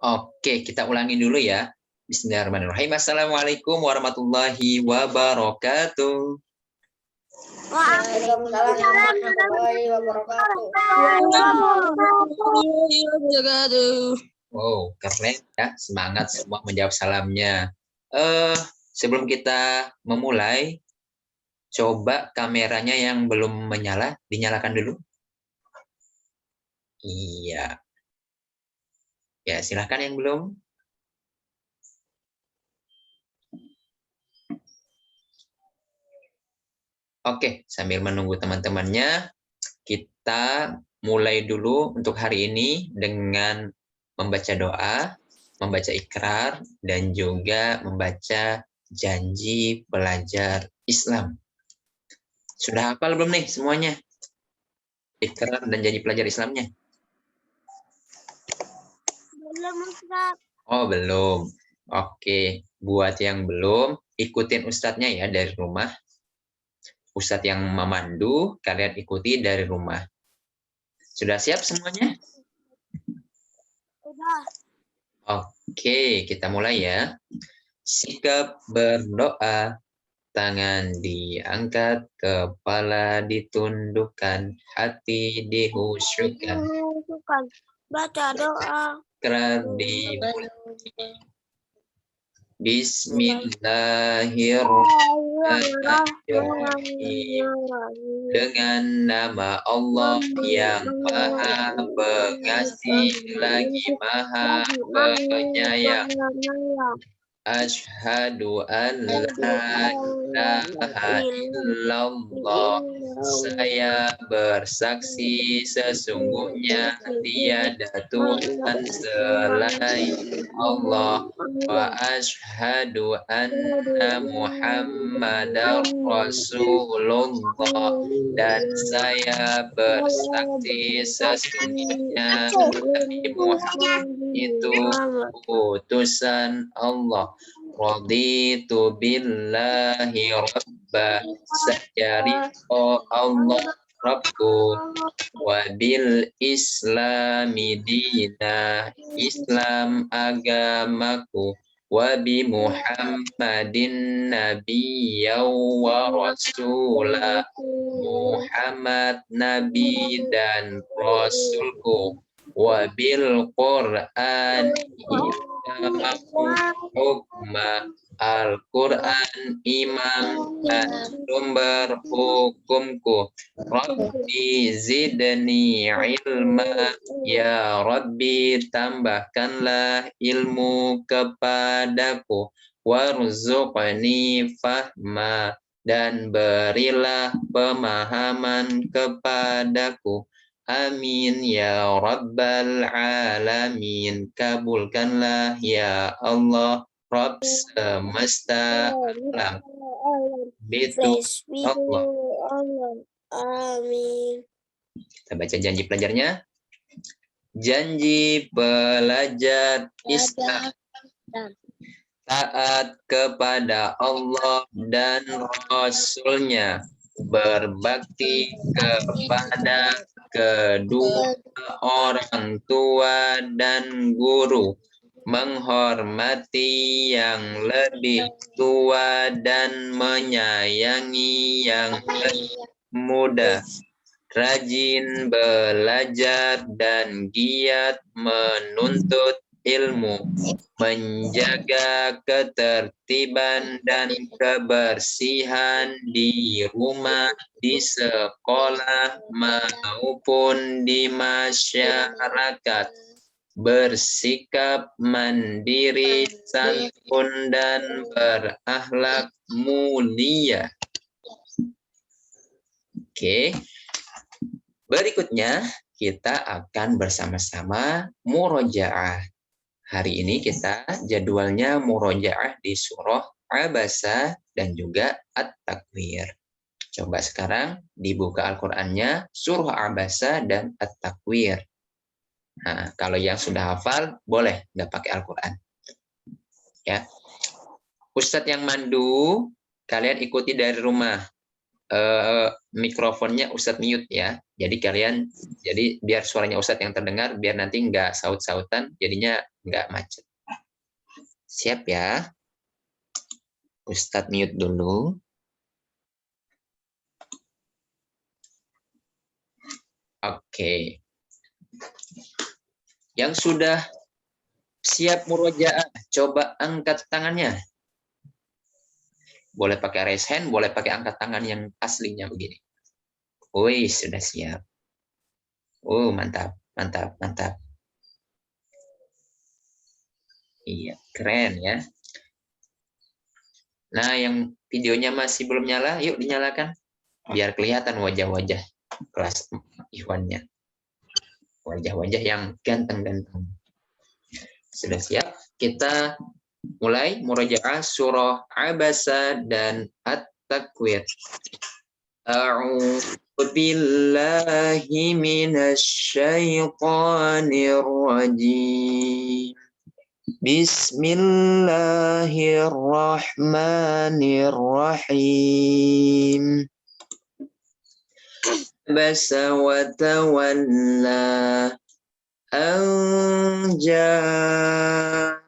Oke, kita ulangi dulu ya. Bismillahirrahmanirrahim. Assalamualaikum warahmatullahi wabarakatuh. Waalaikumsalam warahmatullahi wabarakatuh. Wow, keren ya. Semangat semua menjawab salamnya. Sebelum kita memulai, coba kameranya yang belum menyala, dinyalakan dulu. Iya. Ya, silahkan yang belum. Oke, sambil menunggu teman-temannya, kita mulai dulu untuk hari ini dengan membaca doa, membaca ikrar, dan juga membaca janji belajar Islam. Sudah hafal belum nih semuanya? Ikrar dan janji belajar Islamnya? Belum, Ustaz. Oh, belum. Oke, buat yang belum, ikutin ustadznya ya dari rumah. Ustadz yang memandu, kalian ikuti dari rumah. Sudah siap semuanya? Sudah. Oke, kita mulai ya. Sikap berdoa, tangan diangkat, kepala ditundukkan, hati dihusyukkan. Baca doa. Ikrar dimulai. Bismillahirrahmanirrahim. Dengan nama Allah yang Maha Pengasih lagi Maha Penyayang. Asyhadu an la ilaha illallah. Saya bersaksi sesungguhnya tiada Tuhan selain Allah. Wa asyhadu anna Muhammadar Rasulullah. Dan saya bersaksi sesungguhnya Nabi Muhammad itu utusan Allah. Raditu billahi rabba, saya Allah Rabbu, wa bil islami dina, Islam agamaku, wa bi Muhammadin nabiyya wa rasulah, Muhammad nabi dan rasulku, wa bil Qur'an hukma, Al-Quran imam dan sumber hukumku. Rabbi zidni ilma, ya Rabbi tambahkanlah ilmu kepadaku. Warzuqni fahma, dan berilah pemahaman kepadaku. Amin ya Rabbal Alamin. Kabulkanlah ya Allah Rabb semesta alam. Itu Allah. Amin. Kita baca janji pelajarnya. Janji belajar Islam. Taat kepada Allah dan Rasul-Nya. Berbakti kepada kedua orang tua dan guru, menghormati yang lebih tua dan menyayangi yang lebih muda, rajin belajar dan giat menuntut ilmu, menjaga ketertiban dan kebersihan di rumah, di sekolah maupun di masyarakat, bersikap mandiri, santun dan berakhlak mulia. Oke. Berikutnya kita akan bersama-sama murojaah. Hari ini kita jadwalnya murojaah di surah Abasa dan juga At-Takwir. Coba sekarang dibuka Al-Qur'annya surah Abasa dan At-Takwir. Nah, kalau yang sudah hafal boleh nggak pakai Al-Qur'an. Ya. Ustadz yang mandu, kalian ikuti dari rumah. mikrofonnya Ustadz mute ya. Jadi biar suaranya Ustadz yang terdengar, biar nanti nggak saut-sautan, jadinya nggak macet. Siap ya? Ustadz mute dulu. Oke. Yang sudah siap murojaah, coba angkat tangannya. Boleh pakai raise hand, boleh pakai angkat tangan yang aslinya begini. Wih, sudah siap. Mantap, mantap, mantap. Iya, keren ya. Nah, yang videonya masih belum nyala, yuk dinyalakan. Biar kelihatan wajah-wajah kelas Ikhwannya. Wajah-wajah yang ganteng-ganteng. Sudah siap? Kita mulai murojaah surah Abasa dan At-Takwir. A'udzu billahi minasy syaithanir rajim. Bismillahirrahmanirrahim. Basa wa tawalla an ja'ahul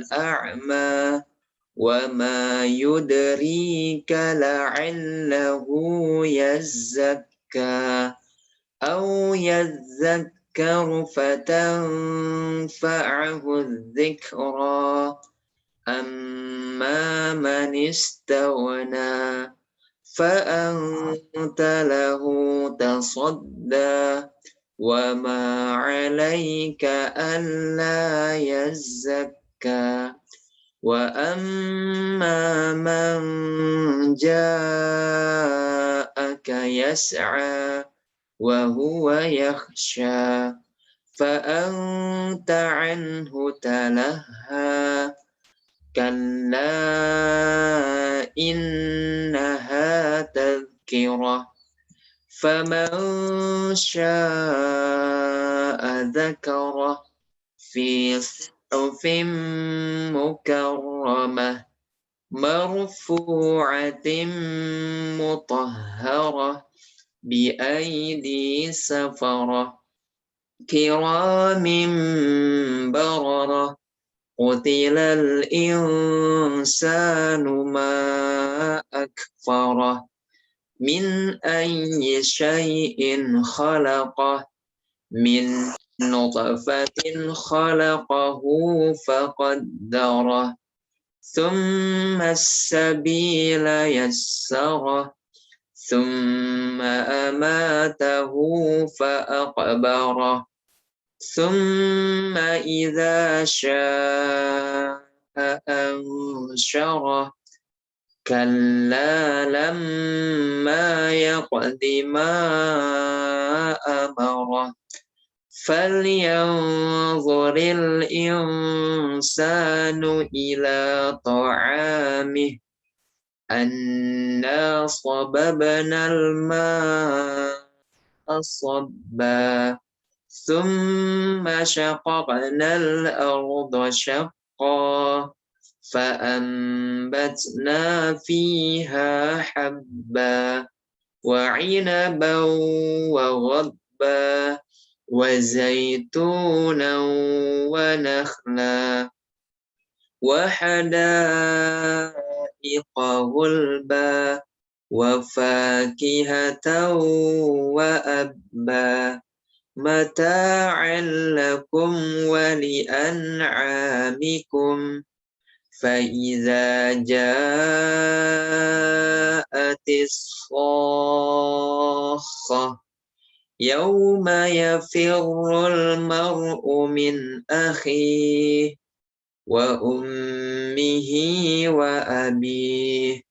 a'ma wa ma yudrika la'allahu yazzakka aw yadhakkaru fatanfa'ahu dzikra amma man istaghna فأنت له تصدى وما عليك ألا يزكى وأما من جاءك يسعى وهو يخشى فأنت عنه تلهى كلا إنها تذكرة فمن شاء ذكره في صحف مكرمة مرفوعة مطهرة بأيدي سفرة كرام بررة قتل الإنسان ما أكفره من أي شيء خلقه من نطفة خلقه فقدره ثم السبيل يسره ثم أماته فأقبره ثم إذا شاء أنشره كلا لما يقض ما أمره فلينظر الإنسان إلى طعامه أنا صببنا الماء صبا ثم شققنا الأرض شقا فأنبتنا فيها حبا وعنبا وغبا وزيتونا ونخلا وحدائق غلبا وفاكهة وأبا متاعا لكم ولأنعامكم فإذا جاءت الصاخة يوم يفر المرء من أخيه وأمه وأبيه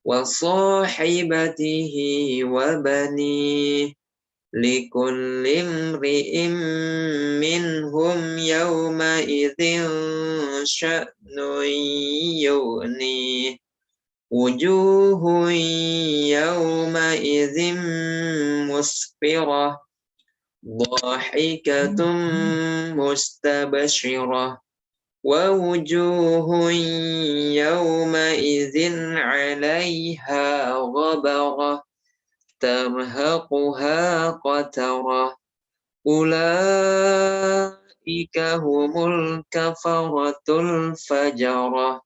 وصاحبته وبنيه لكل امرئ منهم يومئذ شأن يغنيه وجوه يومئذ مسفرة ضاحكة مستبشرة ووجوه يومئذ عليها غبرة ترهقها قترة أولئك هم الكفرة الفجرة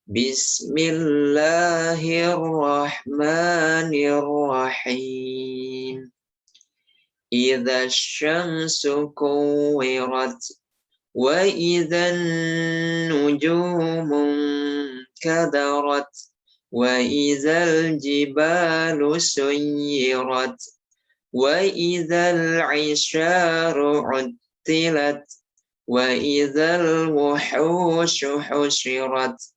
بسم الله الرحمن الرحيم إذا الشمس كورت وإذا النجوم انكدرت وإذا الجبال سيرت وإذا العشار عطلت وإذا الوحوش حشرت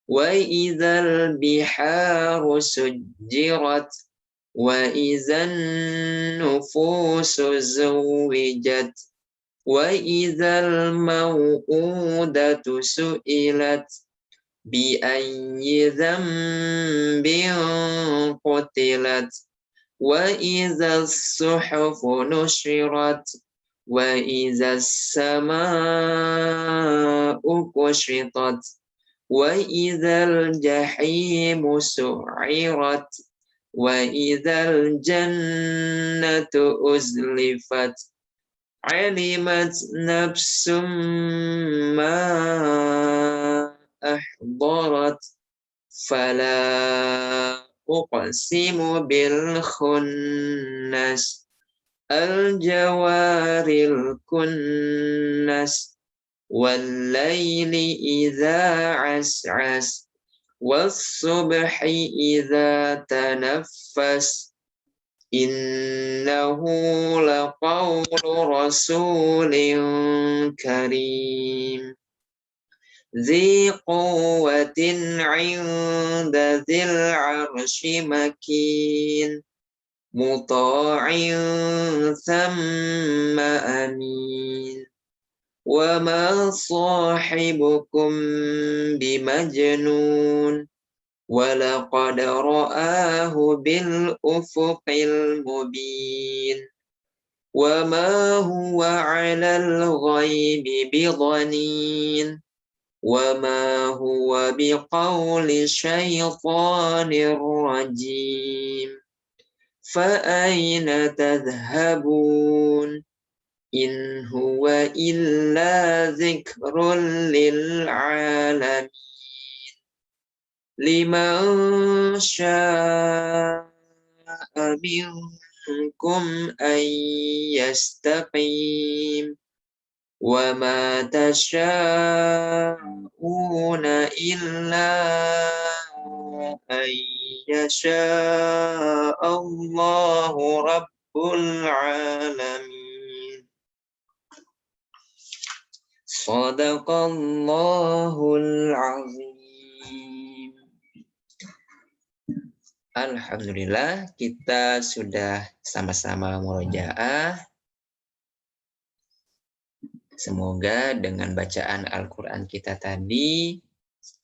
وإذا البحار سجرت وإذا النفوس زوجت وإذا الموءودة سئلت بأي ذنب قتلت وإذا الصحف نشرت وإذا السماء كشطت وإذا الجحيم سعرت وإذا الجنة أزلفت علمت نفس ما أحضرت فلا أقسم بالخنس الجوار الكنس والليل إذا عسعس والصبح إذا تنفس إنه لقول رسول كريم ذي قوة عند ذي العرش مكين مطاع ثم أمين وما صاحبكم بمجنون ولقد رآه بالأفق المبين وما هو على الغيب بضنين وما هو بقول شيطان رجيم فأين تذهبون إن هو إلا ذكر للعالمين لمن شاء منكم أن يستقيم وما تشاءون إلا أن يشاء الله رب العالمين صدق الله العظيم. Alhamdulillah, kita sudah sama-sama murojaah. Semoga dengan bacaan Al-Quran kita tadi,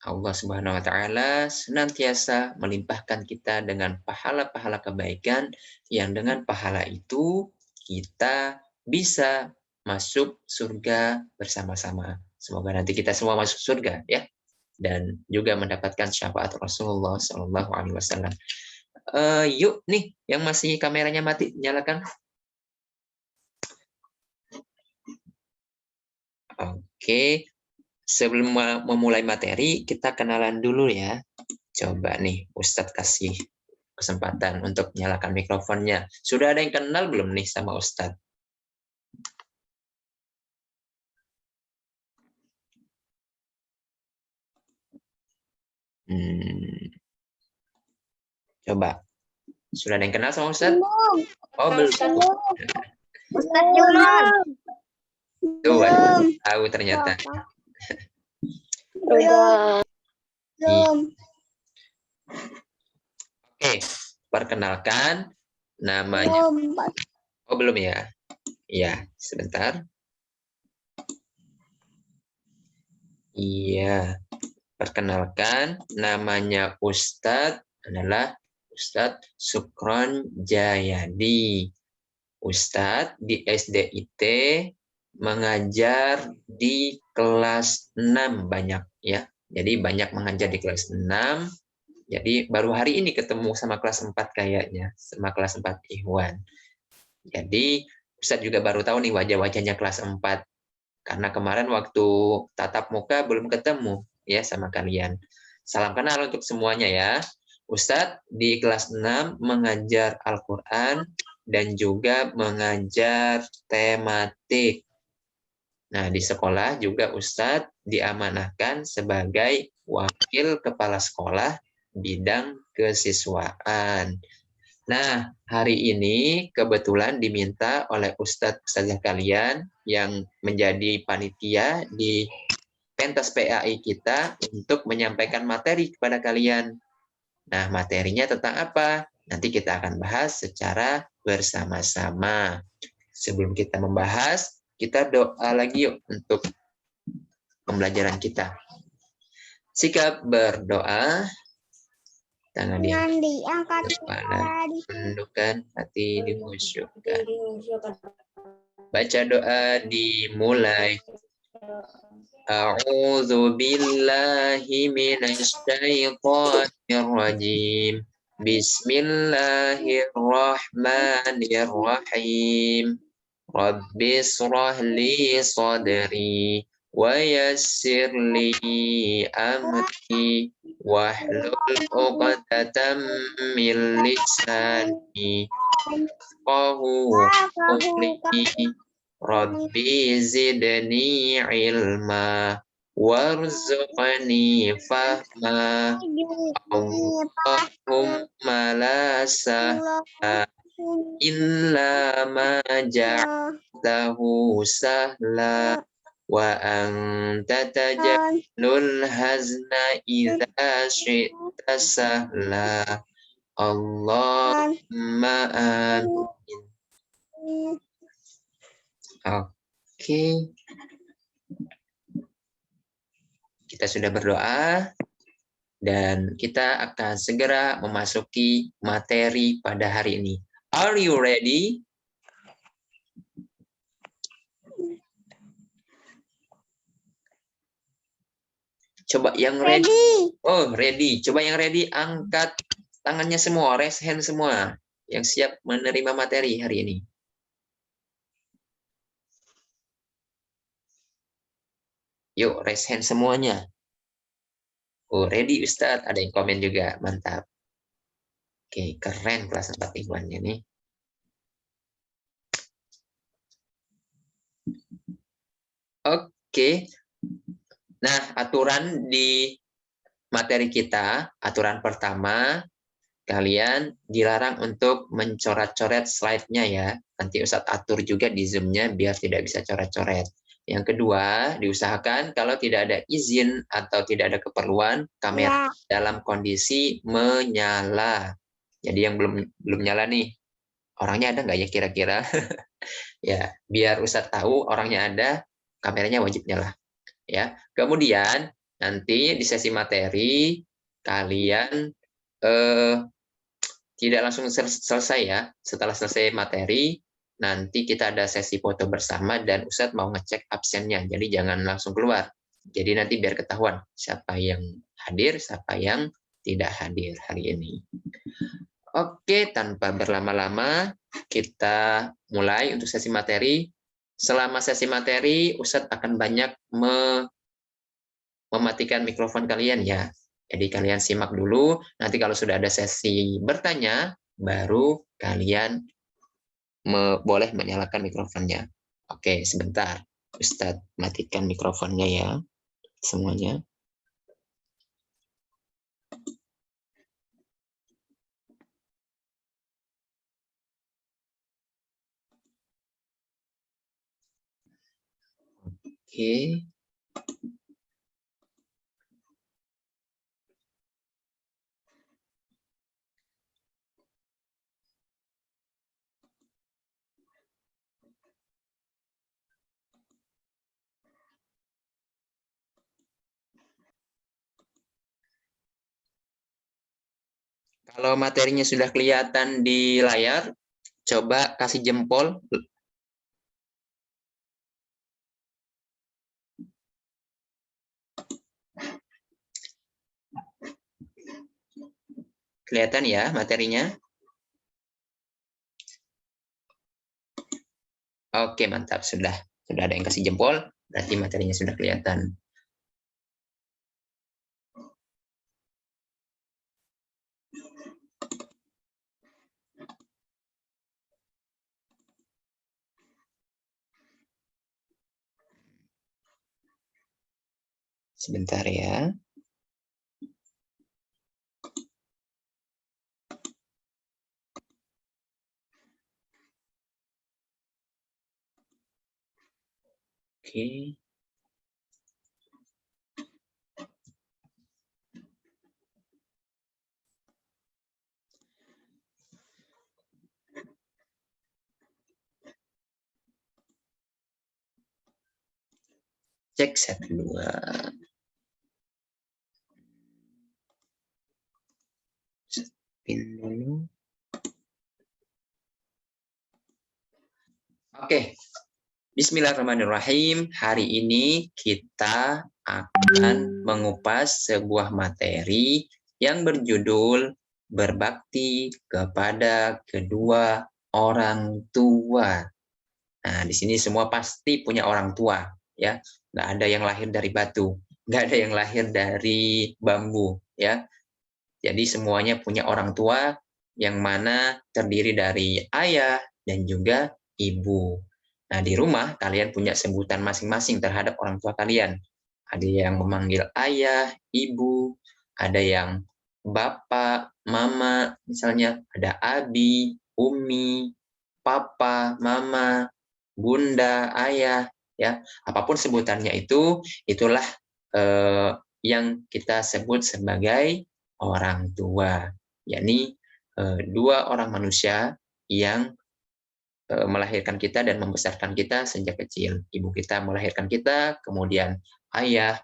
Allah Subhanahu wa Ta'ala senantiasa melimpahkan kita dengan pahala-pahala kebaikan, yang dengan pahala itu kita bisa masuk surga bersama-sama. Semoga nanti kita semua masuk surga, ya, dan juga mendapatkan syafaat Rasulullah Shallallahu Alaihi Wasallam. Yuk nih, yang masih kameranya mati, nyalakan. Oke, sebelum memulai materi, kita kenalan dulu ya. Coba nih, Ustadz kasih kesempatan untuk nyalakan mikrofonnya. Sudah ada yang kenal belum nih sama Ustadz? Coba. Sudah ada yang kenal sama Ustadz? Oh, belum. Ustadz Juman. Tuh, tahu ternyata. Belum. Oke, perkenalkan namanya. Oh, belum ya? Iya, sebentar. Iya, perkenalkan namanya Ustadz adalah Ustadz Sukron Jayadi. Ustadz di SDIT mengajar di kelas 6 banyak ya. Jadi banyak mengajar di kelas 6. Jadi baru hari ini ketemu sama kelas 4 kayaknya, sama kelas 4 Ikhwan. Jadi Ustadz juga baru tahu nih wajah-wajahnya kelas 4. Karena kemarin waktu tatap muka belum ketemu ya sama kalian. Salam kenal untuk semuanya ya. Ustadz di kelas 6 mengajar Al-Quran dan juga mengajar tematik. Nah, di sekolah juga Ustadz diamanahkan sebagai wakil kepala sekolah bidang kesiswaan. Nah, hari ini kebetulan diminta oleh Ustadz-Ustadzah kalian yang menjadi panitia di pentas PAI kita untuk menyampaikan materi kepada kalian. Nah, materinya tentang apa? Nanti kita akan bahas secara bersama-sama. Sebelum kita membahas, kita doa lagi yuk untuk pembelajaran kita. Sikap berdoa, tangan diangkat kepala, menundukkan hati dihusyukkan. Baca doa dimulai. A'udzu billahi minasy syaithanir rajim. Bismillahirrahmanirrahim. Rabbi shrah li sadri wa yassir li amri wahlul 'uqdatam min lisani qawli Rabbi zidni ilma warzuqni fahma Allahumma la sahla illa ma ja'altahu sahla wa anta taj'alul hazna idza syi'ta sahla Allahumma amin. Oke. Kita sudah berdoa dan kita akan segera memasuki materi pada hari ini. Are you ready? Coba yang ready. Oh, ready. Coba yang ready angkat tangannya semua, raise hand semua yang siap menerima materi hari ini. Yuk, raise hand semuanya. Oh, ready Ustadz. Ada yang komen juga. Mantap. Oke, keren kelas 4 Ikhwannya nih. Oke. Nah, aturan di materi kita, aturan pertama, kalian dilarang untuk mencoret-coret slide-nya ya. Nanti Ustadz atur juga di Zoom-nya biar tidak bisa coret-coret. Yang kedua, diusahakan kalau tidak ada izin atau tidak ada keperluan, kamera dalam kondisi menyala. Jadi yang belum nyala nih, orangnya ada nggak ya kira-kira? Ya, biar Ustadz tahu orangnya ada, kameranya wajib nyala. Ya, kemudian nanti di sesi materi kalian tidak langsung selesai ya. Setelah selesai materi, nanti kita ada sesi foto bersama dan Ustadz mau ngecek absennya. Jadi jangan langsung keluar. Jadi nanti biar ketahuan siapa yang hadir, siapa yang tidak hadir hari ini. Oke, tanpa berlama-lama, kita mulai untuk sesi materi. Selama sesi materi, Ustadz akan banyak mematikan mikrofon kalian ya. Jadi kalian simak dulu, nanti kalau sudah ada sesi bertanya, baru kalian boleh menyalakan mikrofonnya. Oke, sebentar. Ustadz matikan mikrofonnya ya, semuanya. Oke. Kalau materinya sudah kelihatan di layar, coba kasih jempol. Kelihatan ya materinya? Oke, mantap. Sudah ada yang kasih jempol, berarti materinya sudah kelihatan. Sebentar ya. Oke. Cek 1, 2. Pin dulu. Oke. Bismillahirrahmanirrahim. Hari ini kita akan mengupas sebuah materi yang berjudul berbakti kepada kedua orang tua. Nah, di sini semua pasti punya orang tua, ya. Nggak ada yang lahir dari batu, nggak ada yang lahir dari bambu, ya. Jadi semuanya punya orang tua yang mana terdiri dari ayah dan juga ibu. Nah, di rumah kalian punya sebutan masing-masing terhadap orang tua kalian. Ada yang memanggil ayah, ibu, ada yang bapak, mama, misalnya ada abi, umi, papa, mama, bunda, ayah, ya. Apapun sebutannya itulah yang kita sebut sebagai orang tua, yakni dua orang manusia yang melahirkan kita dan membesarkan kita sejak kecil. Ibu kita melahirkan kita, kemudian ayah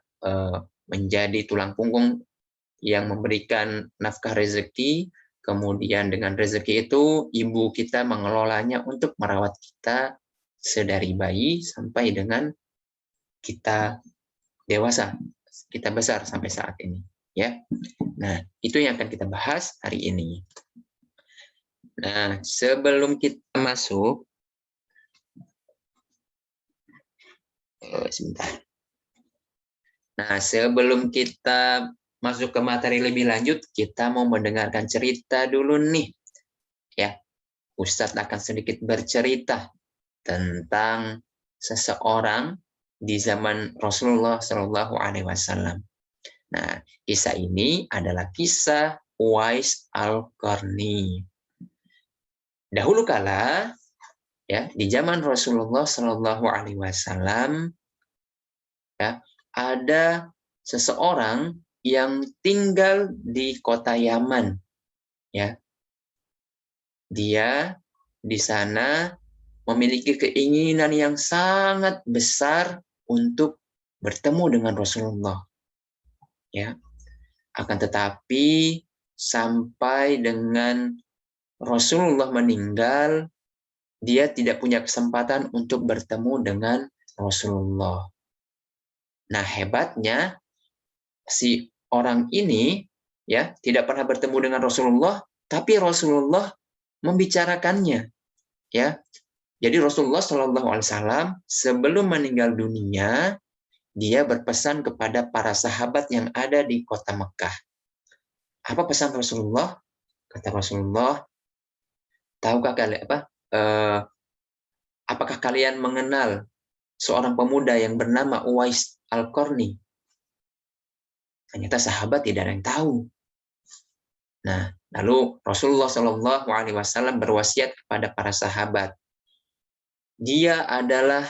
menjadi tulang punggung yang memberikan nafkah rezeki, kemudian dengan rezeki itu ibu kita mengelolanya untuk merawat kita sedari bayi sampai dengan kita dewasa, kita besar sampai saat ini, ya. Nah, itu yang akan kita bahas hari ini. Nah, sebelum kita masuk, sebentar. Nah, sebelum kita masuk ke materi lebih lanjut, kita mau mendengarkan cerita dulu nih, ya. Ustadz akan sedikit bercerita tentang seseorang di zaman Rasulullah Shallallahu Alaihi Wasallam. Nah, kisah ini adalah kisah Uwais Al-Qarni. Dahulu kala, ya, di zaman Rasulullah Shallallahu Alaihi Wasallam, ya, ada seseorang yang tinggal di kota Yaman, ya. Dia di sana memiliki keinginan yang sangat besar untuk bertemu dengan Rasulullah, ya. Akan tetapi sampai dengan Rasulullah meninggal, dia tidak punya kesempatan untuk bertemu dengan Rasulullah. Nah, hebatnya si orang ini, ya, tidak pernah bertemu dengan Rasulullah, tapi Rasulullah membicarakannya, ya. Jadi Rasulullah Shallallahu Alaihi Wasallam sebelum meninggal dunia, dia berpesan kepada para sahabat yang ada di kota Mekah. Apa pesan Rasulullah? Kata Rasulullah, tahukah kalian apakah kalian mengenal seorang pemuda yang bernama Uwais Al-Qarni? Ternyata sahabat tidak ada yang tahu. Nah, lalu Rasulullah Shallallahu Alaihi Wasallam berwasiat kepada para sahabat. Dia adalah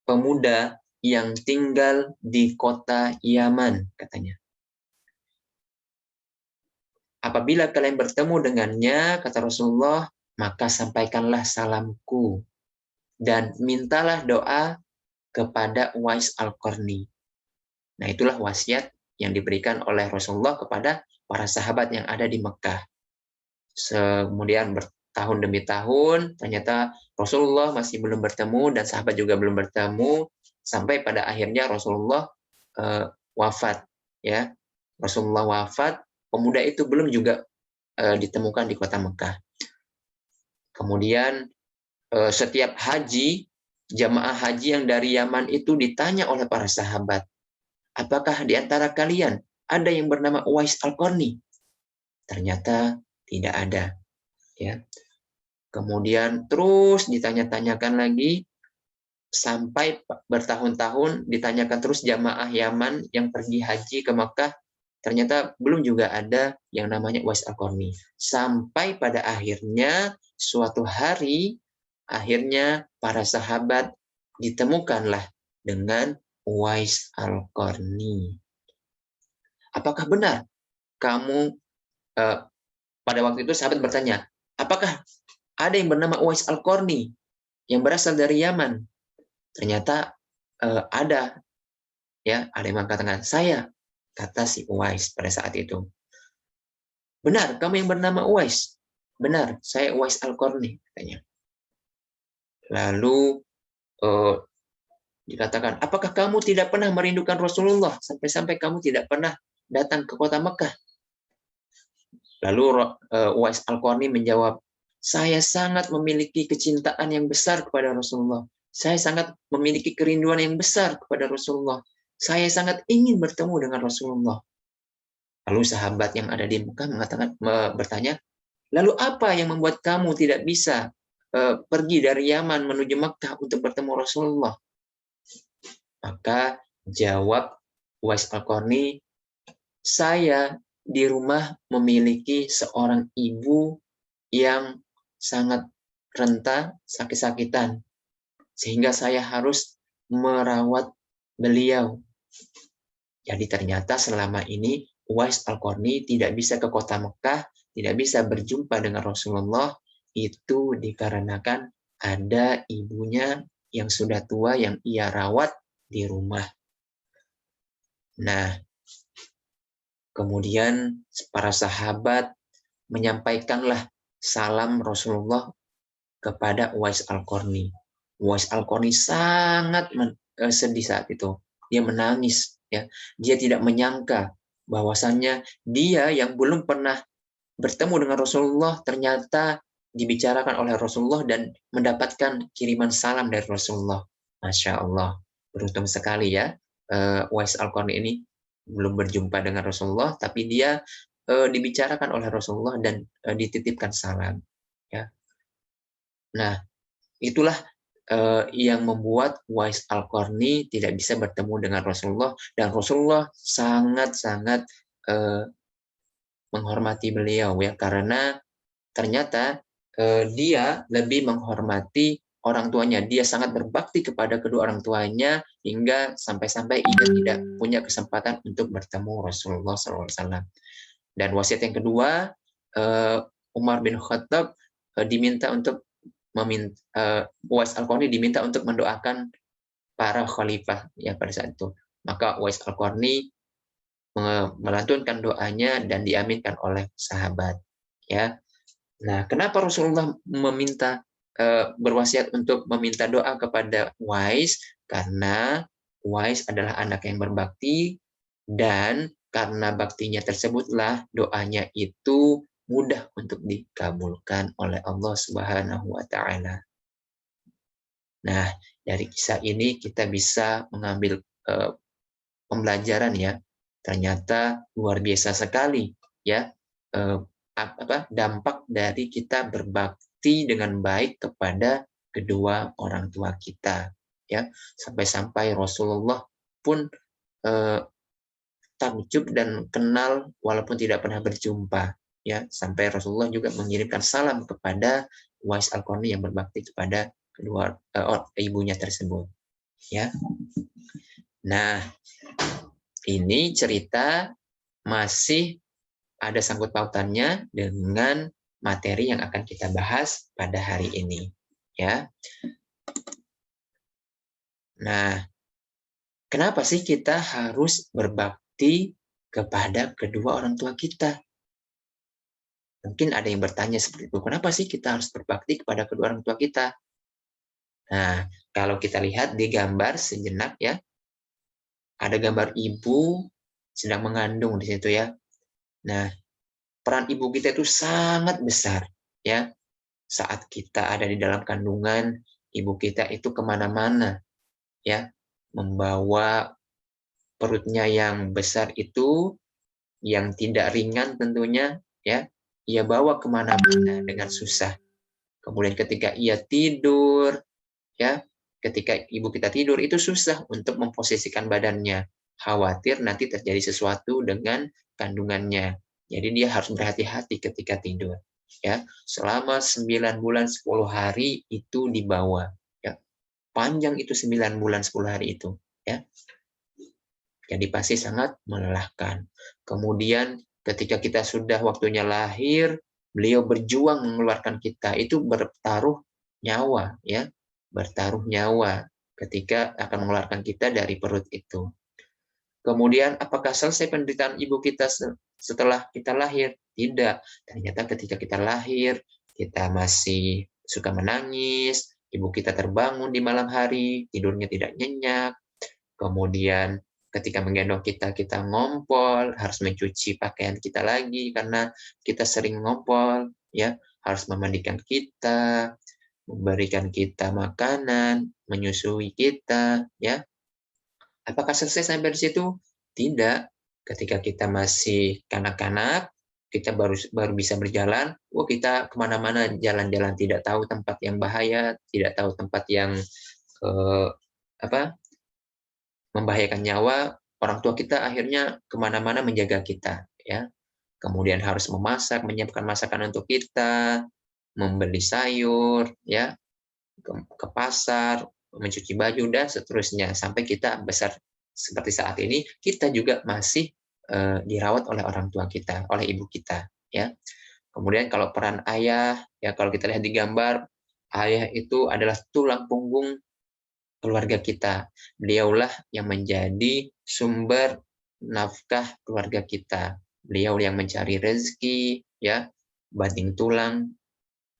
pemuda yang tinggal di kota Yaman, katanya. Apabila kalian bertemu dengannya, kata Rasulullah, maka sampaikanlah salamku dan mintalah doa kepada Uwais Al-Qarni. Nah, itulah wasiat yang diberikan oleh Rasulullah kepada para sahabat yang ada di Mekah. Kemudian bertahun demi tahun, ternyata Rasulullah masih belum bertemu dan sahabat juga belum bertemu, sampai pada akhirnya Rasulullah wafat, ya. Rasulullah wafat, pemuda itu belum juga ditemukan di kota Mekah. Kemudian setiap haji, jamaah haji yang dari Yaman itu ditanya oleh para sahabat, apakah di antara kalian ada yang bernama Uwais Al-Qarni? Ternyata tidak ada. Ya. Kemudian terus ditanya-tanyakan lagi, sampai bertahun-tahun ditanyakan terus jamaah Yaman yang pergi haji ke Makkah, ternyata belum juga ada yang namanya Uwais Al-Qarni. Sampai pada akhirnya suatu hari, akhirnya para sahabat ditemukanlah dengan Uwais Al-Qarni. Apakah benar kamu, pada waktu itu sahabat bertanya, apakah ada yang bernama Uwais Al-Qarni yang berasal dari Yaman? Ternyata ada, ya, ada yang mengatakan saya, kata si Uwais pada saat itu. Benar, kamu yang bernama Uwais? Benar, saya Uwais Al-Qarni, katanya. Lalu dikatakan, apakah kamu tidak pernah merindukan Rasulullah sampai-sampai kamu tidak pernah datang ke kota Mekah? Lalu Uwais Al-Qarni menjawab, saya sangat memiliki kecintaan yang besar kepada Rasulullah. Saya sangat memiliki kerinduan yang besar kepada Rasulullah. Saya sangat ingin bertemu dengan Rasulullah. Lalu sahabat yang ada di Mekah bertanya, lalu apa yang membuat kamu tidak bisa pergi dari Yaman menuju Mekah untuk bertemu Rasulullah? Maka jawab Uwais Al-Qarni, saya di rumah memiliki seorang ibu yang sangat renta sakit-sakitan, sehingga saya harus merawat beliau. Jadi ternyata selama ini Uwais Al-Qarni tidak bisa ke kota Mekah, tidak bisa berjumpa dengan Rasulullah, itu dikarenakan ada ibunya yang sudah tua yang ia rawat di rumah. Nah, kemudian para sahabat menyampaikanlah salam Rasulullah kepada Uwais Al-Qarni. Uwais Al-Qarni sangat sedih saat itu. Dia menangis, ya. Dia tidak menyangka bahwasannya dia yang belum pernah bertemu dengan Rasulullah ternyata dibicarakan oleh Rasulullah dan mendapatkan kiriman salam dari Rasulullah. Masya Allah, beruntung sekali ya Uwais Al-Qarni ini belum berjumpa dengan Rasulullah, tapi dia dibicarakan oleh Rasulullah dan dititipkan salam. Ya. Nah, itulah yang membuat Uwais Al-Qarni tidak bisa bertemu dengan Rasulullah, dan Rasulullah sangat-sangat menghormati beliau, ya, karena ternyata dia lebih menghormati orang tuanya. Dia sangat berbakti kepada kedua orang tuanya hingga sampai-sampai ia tidak punya kesempatan untuk bertemu Rasulullah SAW. Dan wasiat yang kedua, Umar bin Khattab diminta untuk Uwais Al-Qarni diminta untuk mendoakan para khalifah ya pada saat itu. Maka Uwais Al-Qarni melantunkan doanya dan diaminkan oleh sahabat. Ya. Nah, kenapa Rasulullah meminta berwasiat untuk meminta doa kepada Uwais? Karena Uwais adalah anak yang berbakti, dan karena baktinya tersebutlah doanya itu mudah untuk dikabulkan oleh Allah Subhanahu wa taala. Nah, dari kisah ini kita bisa mengambil pembelajaran, ya. Ternyata luar biasa sekali, ya, dampak dari kita berbakti dengan baik kepada kedua orang tua kita, ya. Sampai-sampai Rasulullah pun takjub dan kenal walaupun tidak pernah berjumpa, ya, sampai Rasulullah juga mengirimkan salam kepada Uwais Al-Qarni yang berbakti kepada kedua ibunya tersebut, ya. Nah, ini cerita masih ada sangkut pautannya dengan materi yang akan kita bahas pada hari ini, ya. Nah, kenapa sih kita harus berbakti kepada kedua orang tua kita? Mungkin ada yang bertanya seperti itu, kenapa sih kita harus berbakti kepada kedua orang tua kita? Nah, kalau kita lihat di gambar sejenak, ya, ada gambar ibu sedang mengandung di situ, ya. Nah, peran ibu kita itu sangat besar, ya. Saat kita ada di dalam kandungan, ibu kita itu kemana-mana, ya, membawa perutnya yang besar itu, yang tidak ringan tentunya, ya, ia bawa kemana-mana dengan susah. Kemudian ketika ia tidur, ya, ketika ibu kita tidur itu susah untuk memposisikan badannya, khawatir nanti terjadi sesuatu dengan kandungannya. Jadi dia harus berhati-hati ketika tidur, ya. Selama 9 bulan 10 hari itu dibawa, ya. Panjang itu 9 bulan 10 hari itu, ya. Jadi pasti sangat melelahkan. Kemudian ketika kita sudah waktunya lahir, beliau berjuang mengeluarkan kita, itu bertaruh nyawa, ya, bertaruh nyawa ketika akan mengeluarkan kita dari perut itu. Kemudian apakah selesai penderitaan ibu kita setelah kita lahir? Tidak. Ternyata ketika kita lahir, kita masih suka menangis, ibu kita terbangun di malam hari, tidurnya tidak nyenyak, kemudian ketika menggendong kita, kita ngompol, harus mencuci pakaian kita lagi karena kita sering ngompol, ya, harus memandikan kita, memberikan kita makanan, menyusui kita, ya. Apakah selesai sampai di situ? Tidak. Ketika kita masih kanak-kanak, kita baru bisa berjalan, kita kemana-mana jalan-jalan, tidak tahu tempat yang bahaya, tidak tahu tempat yang eh, apa membahayakan nyawa. Orang tua kita akhirnya kemana-mana menjaga kita, ya. Kemudian harus memasak, menyiapkan masakan untuk kita, membeli sayur, ya, ke pasar, mencuci baju, dan seterusnya. Sampai kita besar seperti saat ini, kita juga masih dirawat oleh orang tua kita, oleh ibu kita, ya. Kemudian kalau peran ayah, ya, kalau kita lihat di gambar, ayah itu adalah tulang punggung keluarga kita. Beliaulah yang menjadi sumber nafkah keluarga kita. Beliau yang mencari rezeki, ya, banting tulang,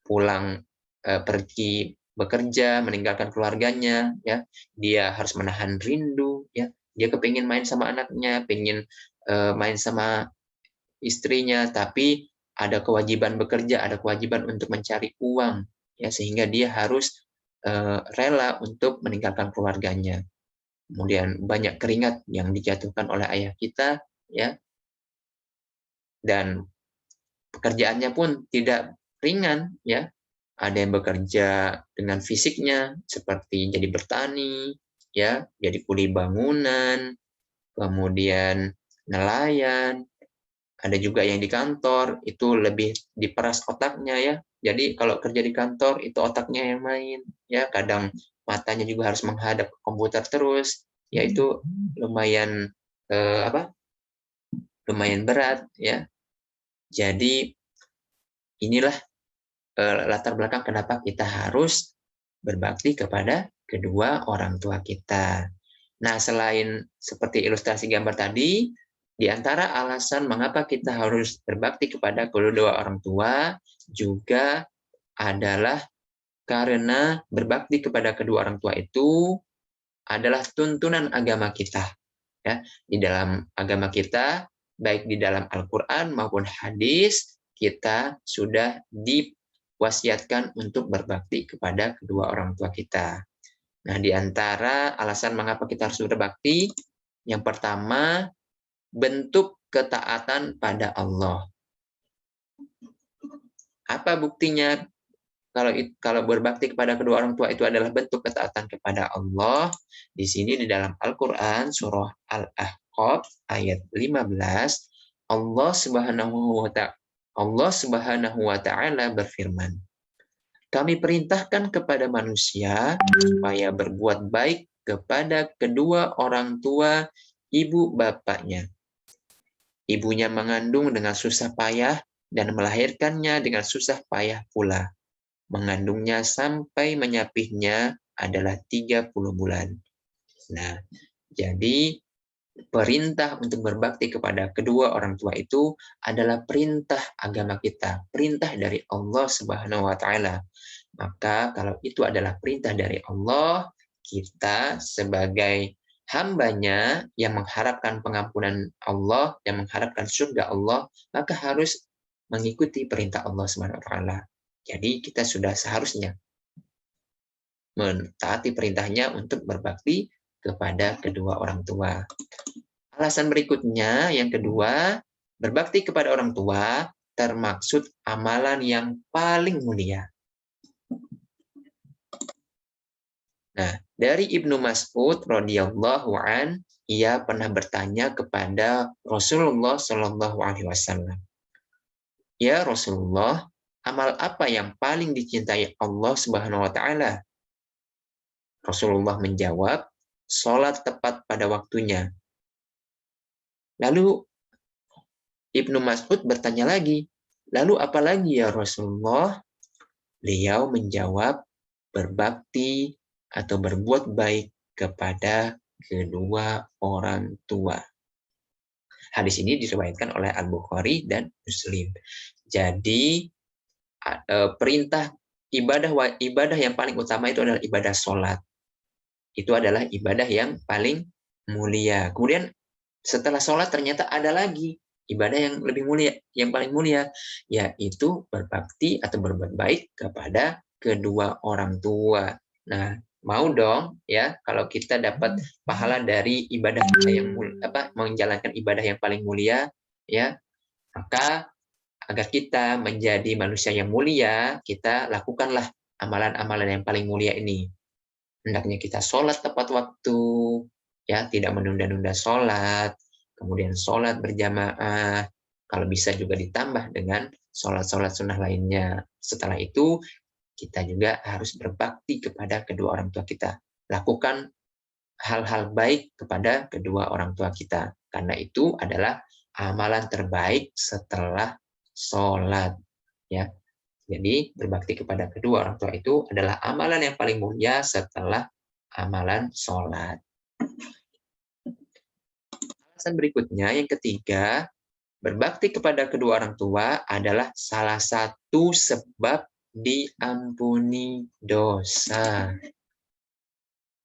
pulang pergi bekerja, meninggalkan keluarganya, ya. Dia harus menahan rindu, ya. Dia kepingin main sama anaknya, pengen main sama istrinya, tapi ada kewajiban bekerja, ada kewajiban untuk mencari uang, ya, sehingga dia harus rela untuk meninggalkan keluarganya. Kemudian banyak keringat yang dijatuhkan oleh ayah kita, ya, dan pekerjaannya pun tidak ringan, ya. Ada yang bekerja dengan fisiknya seperti jadi bertani, ya, jadi kuli bangunan, kemudian nelayan, ada juga yang di kantor itu lebih diperas otaknya, ya. Jadi kalau kerja di kantor itu otaknya yang main, ya, kadang matanya juga harus menghadap ke komputer terus, ya, itu lumayan lumayan berat, ya. Jadi inilah latar belakang kenapa kita harus berbakti kepada kedua orang tua kita. Nah, selain seperti ilustrasi gambar tadi, di antara alasan mengapa kita harus berbakti kepada kedua orang tua juga adalah karena berbakti kepada kedua orang tua itu adalah tuntunan agama kita. Ya, di dalam agama kita, baik di dalam Al-Quran maupun hadis, kita sudah diwasiatkan untuk berbakti kepada kedua orang tua kita. Nah, di antara alasan mengapa kita harus berbakti, yang pertama, bentuk ketaatan pada Allah. Apa buktinya kalau berbakti kepada kedua orang tua itu adalah bentuk ketaatan kepada Allah? Di sini di dalam Al-Qur'an surah Al-Ahqaf ayat 15, Allah Subhanahu wa taala berfirman, "Kami perintahkan kepada manusia supaya berbuat baik kepada kedua orang tua ibu bapaknya. Ibunya mengandung dengan susah payah dan melahirkannya dengan susah payah pula. Mengandungnya sampai menyapihnya adalah 30 bulan." Nah, jadi perintah untuk berbakti kepada kedua orang tua itu adalah perintah agama kita, perintah dari Allah Subhanahu wa taala. Maka kalau itu adalah perintah dari Allah, kita sebagai hambanya yang mengharapkan pengampunan Allah, yang mengharapkan surga Allah, maka harus mengikuti perintah Allah Subhanahu wa taala. Jadi kita sudah seharusnya mentaati perintahnya untuk berbakti kepada kedua orang tua. Alasan berikutnya, yang kedua, berbakti kepada orang tua termaksud amalan yang paling mulia. Nah, dari Ibnu Mas'ud radhiyallahu an, ia pernah bertanya kepada Rasulullah Shallallahu alaihi wasallam, "Ya Rasulullah, amal apa yang paling dicintai Allah Subhanahu wa taala?" Rasulullah menjawab, "Salat tepat pada waktunya." Lalu Ibnu Mas'ud bertanya lagi, "Lalu apa lagi ya Rasulullah?" Beliau menjawab, berbakti atau berbuat baik kepada kedua orang tua. Hadis ini diriwayatkan oleh Al-Bukhari dan Muslim. Jadi perintah ibadah yang paling utama itu adalah ibadah sholat. Itu adalah ibadah yang paling mulia. Kemudian setelah sholat ternyata ada lagi ibadah yang lebih mulia, yang paling mulia, yaitu berbakti atau berbuat baik kepada kedua orang tua. Nah, mau dong ya kalau kita dapat pahala dari ibadah yang menjalankan ibadah yang paling mulia, ya. Maka agar kita menjadi manusia yang mulia, kita lakukanlah amalan-amalan yang paling mulia ini. Hendaknya kita sholat tepat waktu, ya, tidak menunda-nunda sholat, kemudian sholat berjamaah, kalau bisa juga ditambah dengan sholat-sholat sunnah lainnya. Setelah itu, kita juga harus berbakti kepada kedua orang tua kita. Lakukan hal-hal baik kepada kedua orang tua kita, karena itu adalah amalan terbaik setelah sholat. Ya. Jadi, berbakti kepada kedua orang tua itu adalah amalan yang paling mulia setelah amalan sholat. Alasan berikutnya, yang ketiga, berbakti kepada kedua orang tua adalah salah satu sebab diampuni dosa.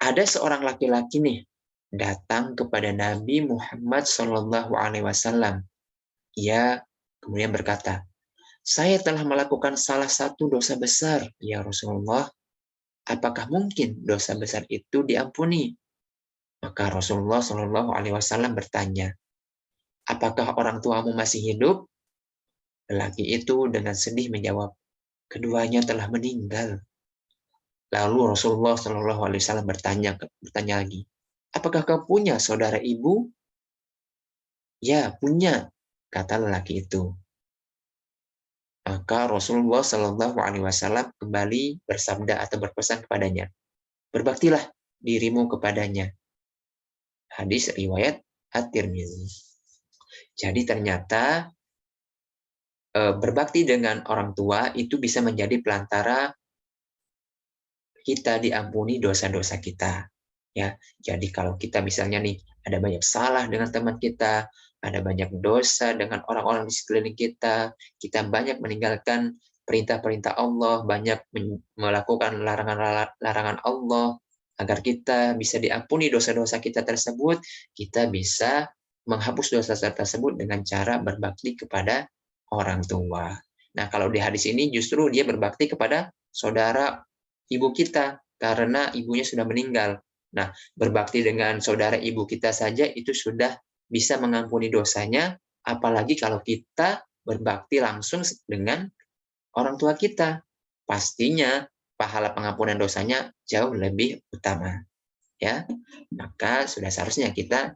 Ada seorang laki-laki nih datang kepada Nabi Muhammad SAW. Ia kemudian berkata, "Saya telah melakukan salah satu dosa besar, ya Rasulullah. Apakah mungkin dosa besar itu diampuni?" Maka Rasulullah SAW bertanya, "Apakah orang tuamu masih hidup?" Lelaki itu dengan sedih menjawab, "Keduanya telah meninggal." Lalu Rasulullah SAW bertanya lagi, "Apakah kau punya saudara ibu?" "Ya, punya," kata lelaki itu. Maka Rasulullah SAW kembali bersabda atau berpesan kepadanya, "Berbaktilah dirimu kepadanya." Hadis riwayat At-Tirmizi. Jadi ternyata berbakti dengan orang tua itu bisa menjadi pelantara kita diampuni dosa-dosa kita. Ya, jadi kalau kita misalnya nih ada banyak salah dengan teman kita, ada banyak dosa dengan orang-orang di sekeliling kita, kita banyak meninggalkan perintah-perintah Allah, banyak melakukan larangan-larangan Allah, agar kita bisa diampuni dosa-dosa kita tersebut, kita bisa menghapus dosa tersebut dengan cara berbakti kepada orang tua. Nah, kalau di hadis ini justru dia berbakti kepada saudara ibu kita karena ibunya sudah meninggal. Nah, berbakti dengan saudara ibu kita saja itu sudah bisa mengampuni dosanya, apalagi kalau kita berbakti langsung dengan orang tua kita. Pastinya pahala pengampunan dosanya jauh lebih utama. Ya, maka sudah seharusnya kita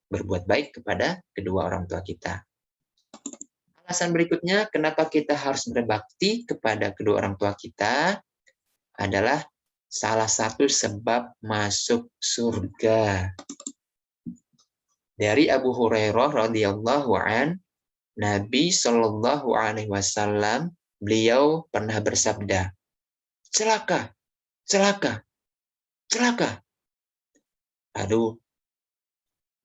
berbuat baik kepada kedua orang tua kita. Alasan berikutnya, kenapa kita harus berbakti kepada kedua orang tua kita adalah salah satu sebab masuk surga. Dari Abu Hurairah radhiyallahu an, Nabi Shallallahu alaihi wasallam beliau pernah bersabda, "Celaka, celaka, celaka." Lalu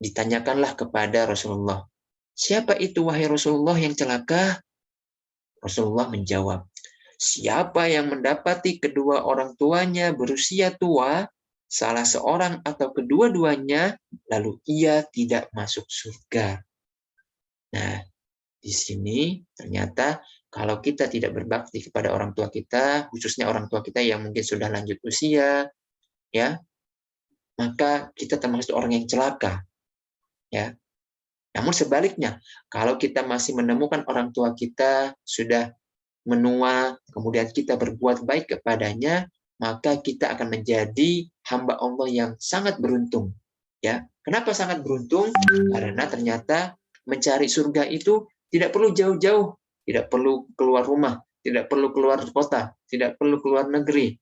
ditanyakanlah kepada Rasulullah, "Siapa itu wahai Rasulullah yang celaka?" Rasulullah menjawab, "Siapa yang mendapati kedua orang tuanya berusia tua, salah seorang atau kedua-duanya, lalu ia tidak masuk surga." Nah, di sini ternyata kalau kita tidak berbakti kepada orang tua kita, khususnya orang tua kita yang mungkin sudah lanjut usia, ya, maka kita termasuk orang yang celaka, ya. Namun sebaliknya, kalau kita masih menemukan orang tua kita sudah menua, kemudian kita berbuat baik kepadanya, maka kita akan menjadi hamba Allah yang sangat beruntung. Ya, kenapa sangat beruntung? Karena ternyata mencari surga itu tidak perlu jauh-jauh, tidak perlu keluar rumah, tidak perlu keluar kota, tidak perlu keluar negeri,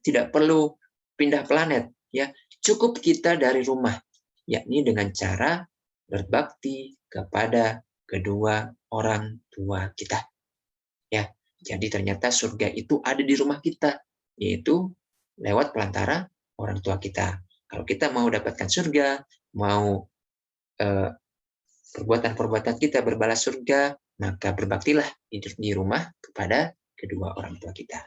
tidak perlu pindah planet. Ya, cukup kita dari rumah, yakni dengan cara berbakti kepada kedua orang tua kita. Ya, jadi ternyata surga itu ada di rumah kita, yaitu lewat perantara orang tua kita. Kalau kita mau dapatkan surga, mau perbuatan-perbuatan kita berbalas surga, maka berbaktilah di rumah kepada kedua orang tua kita.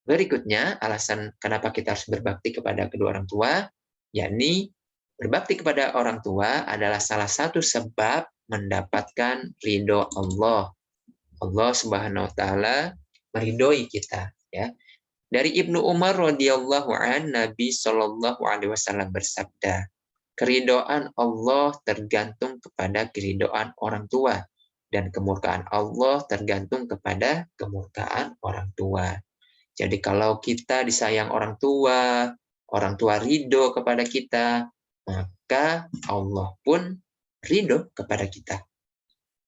Berikutnya, alasan kenapa kita harus berbakti kepada kedua orang tua, yakni berbakti kepada orang tua adalah salah satu sebab mendapatkan ridho Allah. Allah Subhanahu wa taala meridhoi kita, ya. Dari Ibnu Umar radhiyallahu an, Nabi Shallallahu alaihi wasallam bersabda, keridhaan Allah tergantung kepada keridhaan orang tua dan kemurkaan Allah tergantung kepada kemurkaan orang tua. Jadi kalau kita disayang orang tua ridho kepada kita, maka Allah pun ridho kepada kita.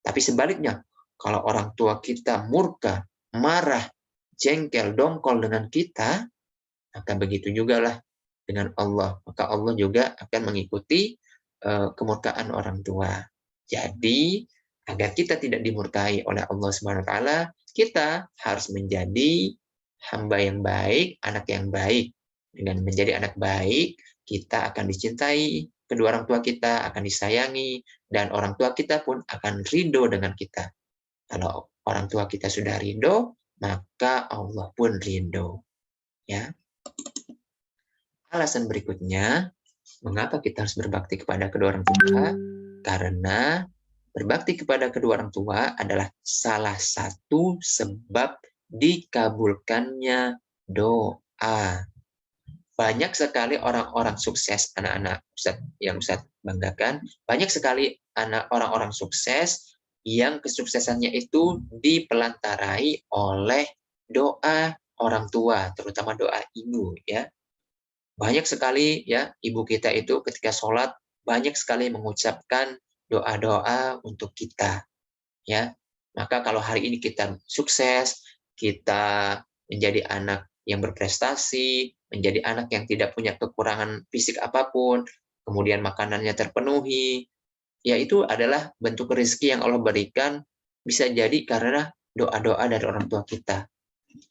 Tapi sebaliknya, kalau orang tua kita murka, marah, jengkel, dongkol dengan kita, maka begitu juga lah dengan Allah. Maka Allah juga akan mengikuti kemurkaan orang tua. Jadi, agar kita tidak dimurkai oleh Allah Subhanahu wa taala, kita harus menjadi hamba yang baik, anak yang baik. Dengan menjadi anak baik, kita akan dicintai, kedua orang tua kita akan disayangi, dan orang tua kita pun akan ridho dengan kita. Kalau orang tua kita sudah ridho, maka Allah pun ridho. Ya. Alasan berikutnya, mengapa kita harus berbakti kepada kedua orang tua? Karena berbakti kepada kedua orang tua adalah salah satu sebab dikabulkannya doa. Banyak sekali orang-orang sukses, anak-anak yang Ustadz banggakan, banyak sekali orang-orang sukses yang kesuksesannya itu dipelantarai oleh doa orang tua, terutama doa ibu, ya. Banyak sekali ya ibu kita itu ketika sholat banyak sekali mengucapkan doa-doa untuk kita, ya. Maka kalau hari ini kita sukses, kita menjadi anak yang berprestasi, menjadi anak yang tidak punya kekurangan fisik apapun, kemudian makanannya terpenuhi, ya itu adalah bentuk rezeki yang Allah berikan, bisa jadi karena doa-doa dari orang tua kita,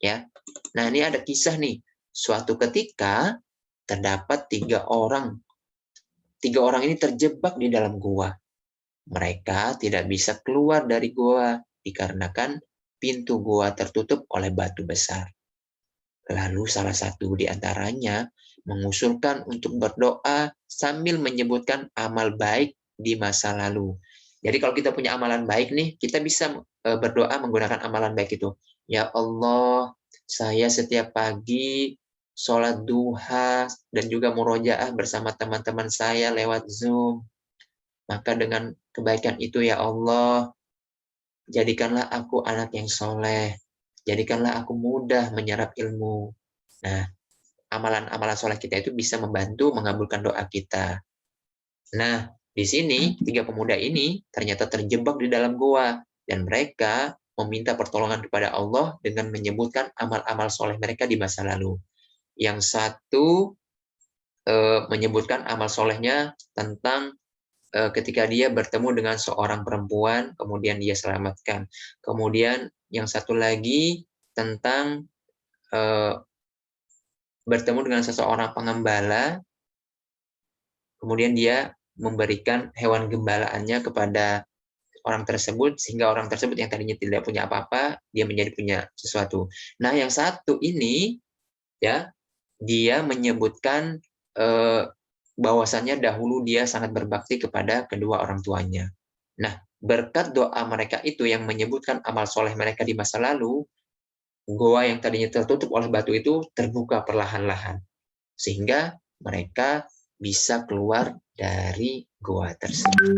ya. Nah, ini ada kisah nih. Suatu ketika terdapat tiga orang ini terjebak di dalam gua. Mereka tidak bisa keluar dari gua dikarenakan pintu gua tertutup oleh batu besar. Lalu salah satu di antaranya mengusulkan untuk berdoa sambil menyebutkan amal baik di masa lalu. Jadi kalau kita punya amalan baik nih, kita bisa berdoa menggunakan amalan baik itu. Ya Allah, saya setiap pagi sholat duha dan juga murojaah bersama teman-teman saya lewat Zoom. Maka dengan kebaikan itu ya Allah, jadikanlah aku anak yang soleh. Jadikanlah aku mudah menyerap ilmu. Nah, amalan-amalan soleh kita itu bisa membantu mengabulkan doa kita. Nah, di sini tiga pemuda ini ternyata terjebak di dalam goa dan mereka meminta pertolongan kepada Allah dengan menyebutkan amal-amal soleh mereka di masa lalu. Yang satu menyebutkan amal solehnya tentang ketika dia bertemu dengan seorang perempuan, kemudian dia selamatkan. Kemudian yang satu lagi tentang bertemu dengan seseorang pengembala, kemudian dia memberikan hewan gembalaannya kepada orang tersebut, sehingga orang tersebut yang tadinya tidak punya apa-apa, dia menjadi punya sesuatu. Nah, yang satu ini, ya, dia menyebutkan bahwasannya dahulu dia sangat berbakti kepada kedua orang tuanya. Nah, berkat doa mereka itu yang menyebutkan amal soleh mereka di masa lalu, goa yang tadinya tertutup oleh batu itu terbuka perlahan-lahan. Sehingga mereka bisa keluar dari goa tersebut.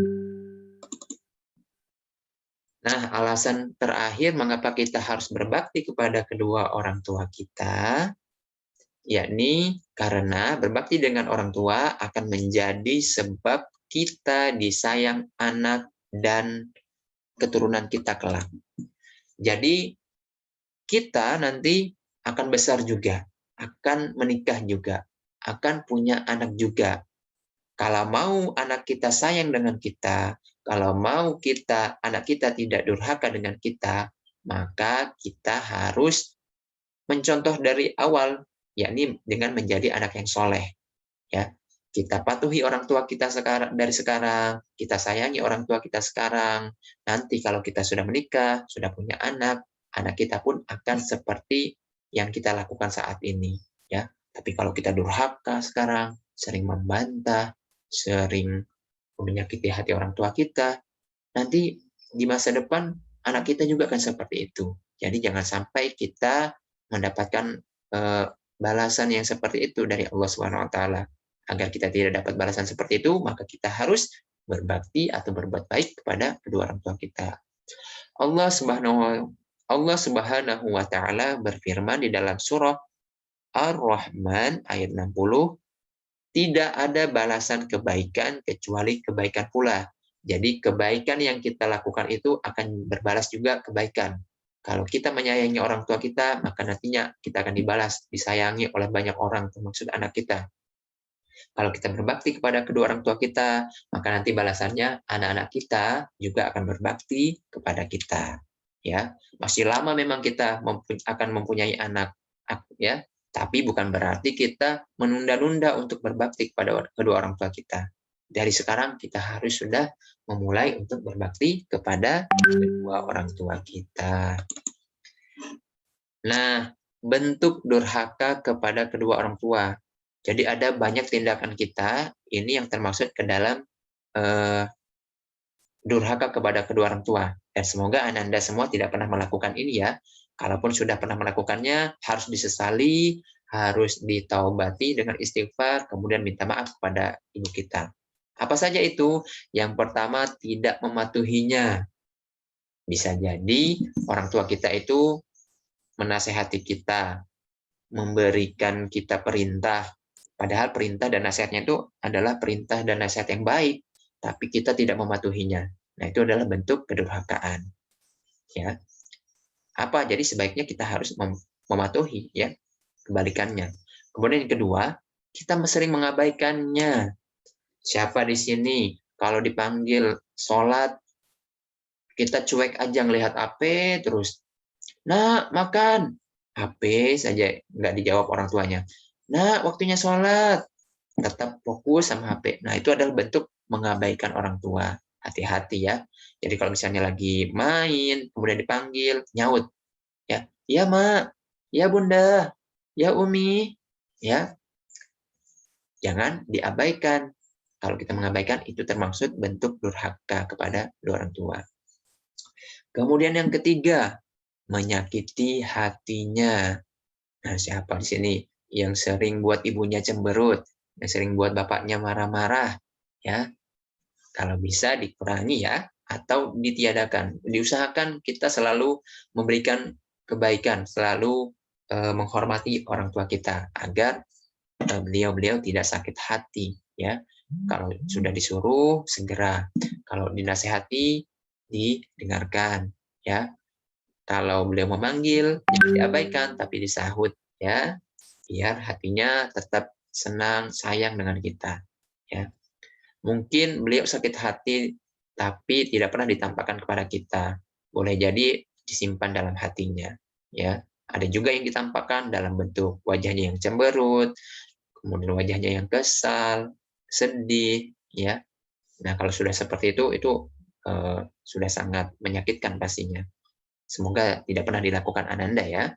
Nah, alasan terakhir mengapa kita harus berbakti kepada kedua orang tua kita, yakni karena berbakti dengan orang tua akan menjadi sebab kita disayang anak dan keturunan kita kelak. Jadi, kita nanti akan besar juga, akan menikah juga, akan punya anak juga. Kalau mau anak kita sayang dengan kita, kalau mau anak kita tidak durhaka dengan kita, maka kita harus mencontoh dari awal, yakni dengan menjadi anak yang soleh. Ya, kita patuhi orang tua kita dari sekarang, kita sayangi orang tua kita sekarang. Nanti kalau kita sudah menikah, sudah punya anak kita pun akan seperti yang kita lakukan saat ini. Ya, tapi kalau kita durhaka sekarang, sering membantah, sering menyakiti hati orang tua kita, nanti di masa depan anak kita juga akan seperti itu. Jadi jangan sampai kita mendapatkan balasan yang seperti itu dari Allah Subhanahu wa taala. Agar kita tidak dapat balasan seperti itu, maka kita harus berbakti atau berbuat baik kepada kedua orang tua kita. Allah Subhanahu wa taala berfirman di dalam surah Ar-Rahman ayat 60, tidak ada balasan kebaikan kecuali kebaikan pula. Jadi kebaikan yang kita lakukan itu akan berbalas juga kebaikan. Kalau kita menyayangi orang tua kita, maka nantinya kita akan disayangi oleh banyak orang, termasuk anak kita. Kalau kita berbakti kepada kedua orang tua kita, maka nanti balasannya anak-anak kita juga akan berbakti kepada kita. Ya, masih lama memang kita akan mempunyai anak, ya, tapi bukan berarti kita menunda-nunda untuk berbakti kepada kedua orang tua kita. Dari sekarang kita harus sudah memulai untuk berbakti kepada kedua orang tua kita. Nah, bentuk durhaka kepada kedua orang tua. Jadi ada banyak tindakan kita ini yang termasuk ke dalam durhaka kepada kedua orang tua. Dan semoga Anda semua tidak pernah melakukan ini ya. Kalaupun sudah pernah melakukannya, harus disesali, harus ditaubati dengan istighfar, kemudian minta maaf kepada ibu kita. Apa saja itu? Yang pertama, tidak mematuhinya. Bisa jadi orang tua kita itu menasehati kita, memberikan kita perintah, padahal perintah dan nasihatnya itu adalah perintah dan nasihat yang baik, tapi kita tidak mematuhinya. Nah, itu adalah bentuk kedurhakaan. Ya. Apa? Jadi sebaiknya kita harus mematuhi, ya. Kebalikannya. Kemudian yang kedua, kita sering mengabaikannya. Siapa di sini kalau dipanggil sholat, kita cuek aja ngelihat HP terus. Nah, makan. HP saja nggak dijawab orang tuanya. Nah, waktunya sholat. Tetap fokus sama HP. Nah, itu adalah bentuk mengabaikan orang tua. Hati-hati ya. Jadi kalau misalnya lagi main, kemudian dipanggil, nyaut. Ya, ya Mak, ya Bunda, ya Umi. Ya, jangan diabaikan. Kalau kita mengabaikan, itu termaksud bentuk durhaka kepada kedua orang tua. Kemudian yang ketiga, menyakiti hatinya. Nah, siapa di sini yang sering buat ibunya cemberut, yang sering buat bapaknya marah-marah, ya? Kalau bisa dikurangi ya, atau ditiadakan. Diusahakan kita selalu memberikan kebaikan, selalu menghormati orang tua kita agar beliau-beliau tidak sakit hati, ya. Kalau sudah disuruh segera, kalau dinasehati didengarkan, ya. Kalau beliau memanggil, jangan diabaikan, tapi disahut, ya, biar hatinya tetap senang, sayang dengan kita, ya. Mungkin beliau sakit hati, tapi tidak pernah ditampakkan kepada kita. Boleh jadi disimpan dalam hatinya, ya. Ada juga yang ditampakkan dalam bentuk wajahnya yang cemberut, kemudian wajahnya yang kesal, sedih, ya. Nah, kalau sudah seperti itu sudah sangat menyakitkan pastinya. Semoga tidak pernah dilakukan Ananda ya.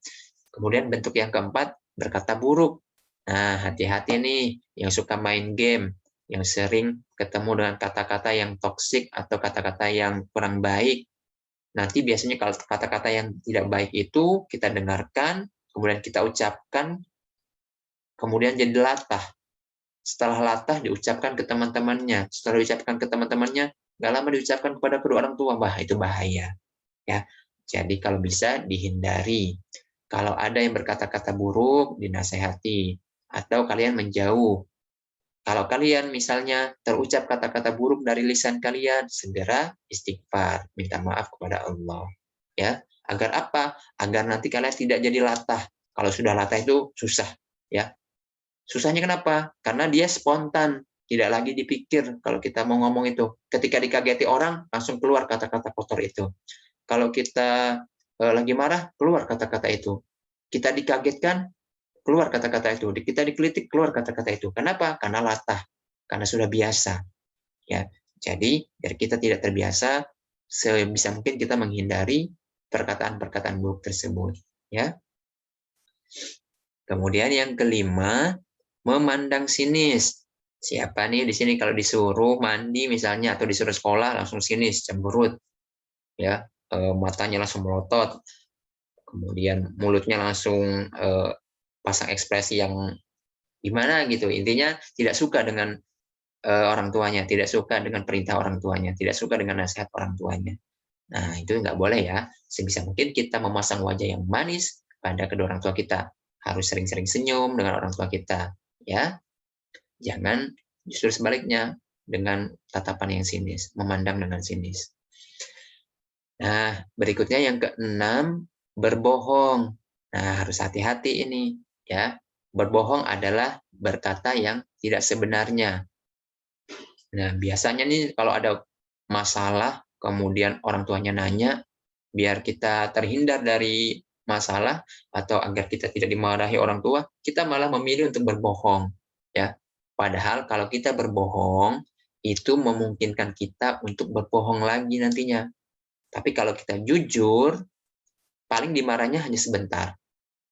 Kemudian bentuk yang keempat, berkata buruk. Nah, hati-hati nih yang suka main game, yang sering ketemu dengan kata-kata yang toksik atau kata-kata yang kurang baik. Nanti biasanya kalau kata-kata yang tidak baik itu kita dengarkan, kemudian kita ucapkan, kemudian jadi latah. Setelah latah diucapkan ke teman-temannya. Setelah diucapkan ke teman-temannya, nggak lama diucapkan kepada kedua orang tua. Bah, itu bahaya. Ya, jadi kalau bisa dihindari. Kalau ada yang berkata-kata buruk, dinasehati. Atau kalian menjauh. Kalau kalian misalnya terucap kata-kata buruk dari lisan kalian, segera istighfar, minta maaf kepada Allah. Ya, agar apa? Agar nanti kalian tidak jadi latah. Kalau sudah latah itu susah, ya. Susahnya kenapa? Karena dia spontan, tidak lagi dipikir kalau kita mau ngomong itu. Ketika dikageti orang, langsung keluar kata-kata kotor itu. Kalau kita lagi marah, keluar kata-kata itu. Kita dikagetkan, keluar kata-kata itu. Kita dikritik, keluar kata-kata itu. Kenapa? Karena latah, karena sudah biasa. Ya, jadi biar kita tidak terbiasa, sebisa mungkin kita menghindari perkataan-perkataan buruk tersebut. Ya. Kemudian yang kelima, memandang sinis. Siapa nih di sini kalau disuruh mandi misalnya atau disuruh sekolah langsung sinis, cemberut, ya, matanya langsung melotot, kemudian mulutnya langsung pasang ekspresi yang gimana gitu. Intinya tidak suka dengan orang tuanya, tidak suka dengan perintah orang tuanya, tidak suka dengan nasihat orang tuanya. Nah, itu nggak boleh ya. Sebisa mungkin kita memasang wajah yang manis pada kedua orang tua kita. Harus sering-sering senyum dengan orang tua kita, ya. Jangan justru sebaliknya dengan tatapan yang sinis, memandang dengan sinis. Nah, berikutnya yang keenam, berbohong. Nah, harus hati-hati ini, ya. Berbohong adalah berkata yang tidak sebenarnya. Nah, biasanya nih kalau ada masalah, kemudian orang tuanya nanya, biar kita terhindar dari masalah atau agar kita tidak dimarahi orang tua, kita malah memilih untuk berbohong, ya. Padahal kalau kita berbohong, itu memungkinkan kita untuk berbohong lagi nantinya. Tapi kalau kita jujur, paling dimarahnya hanya sebentar,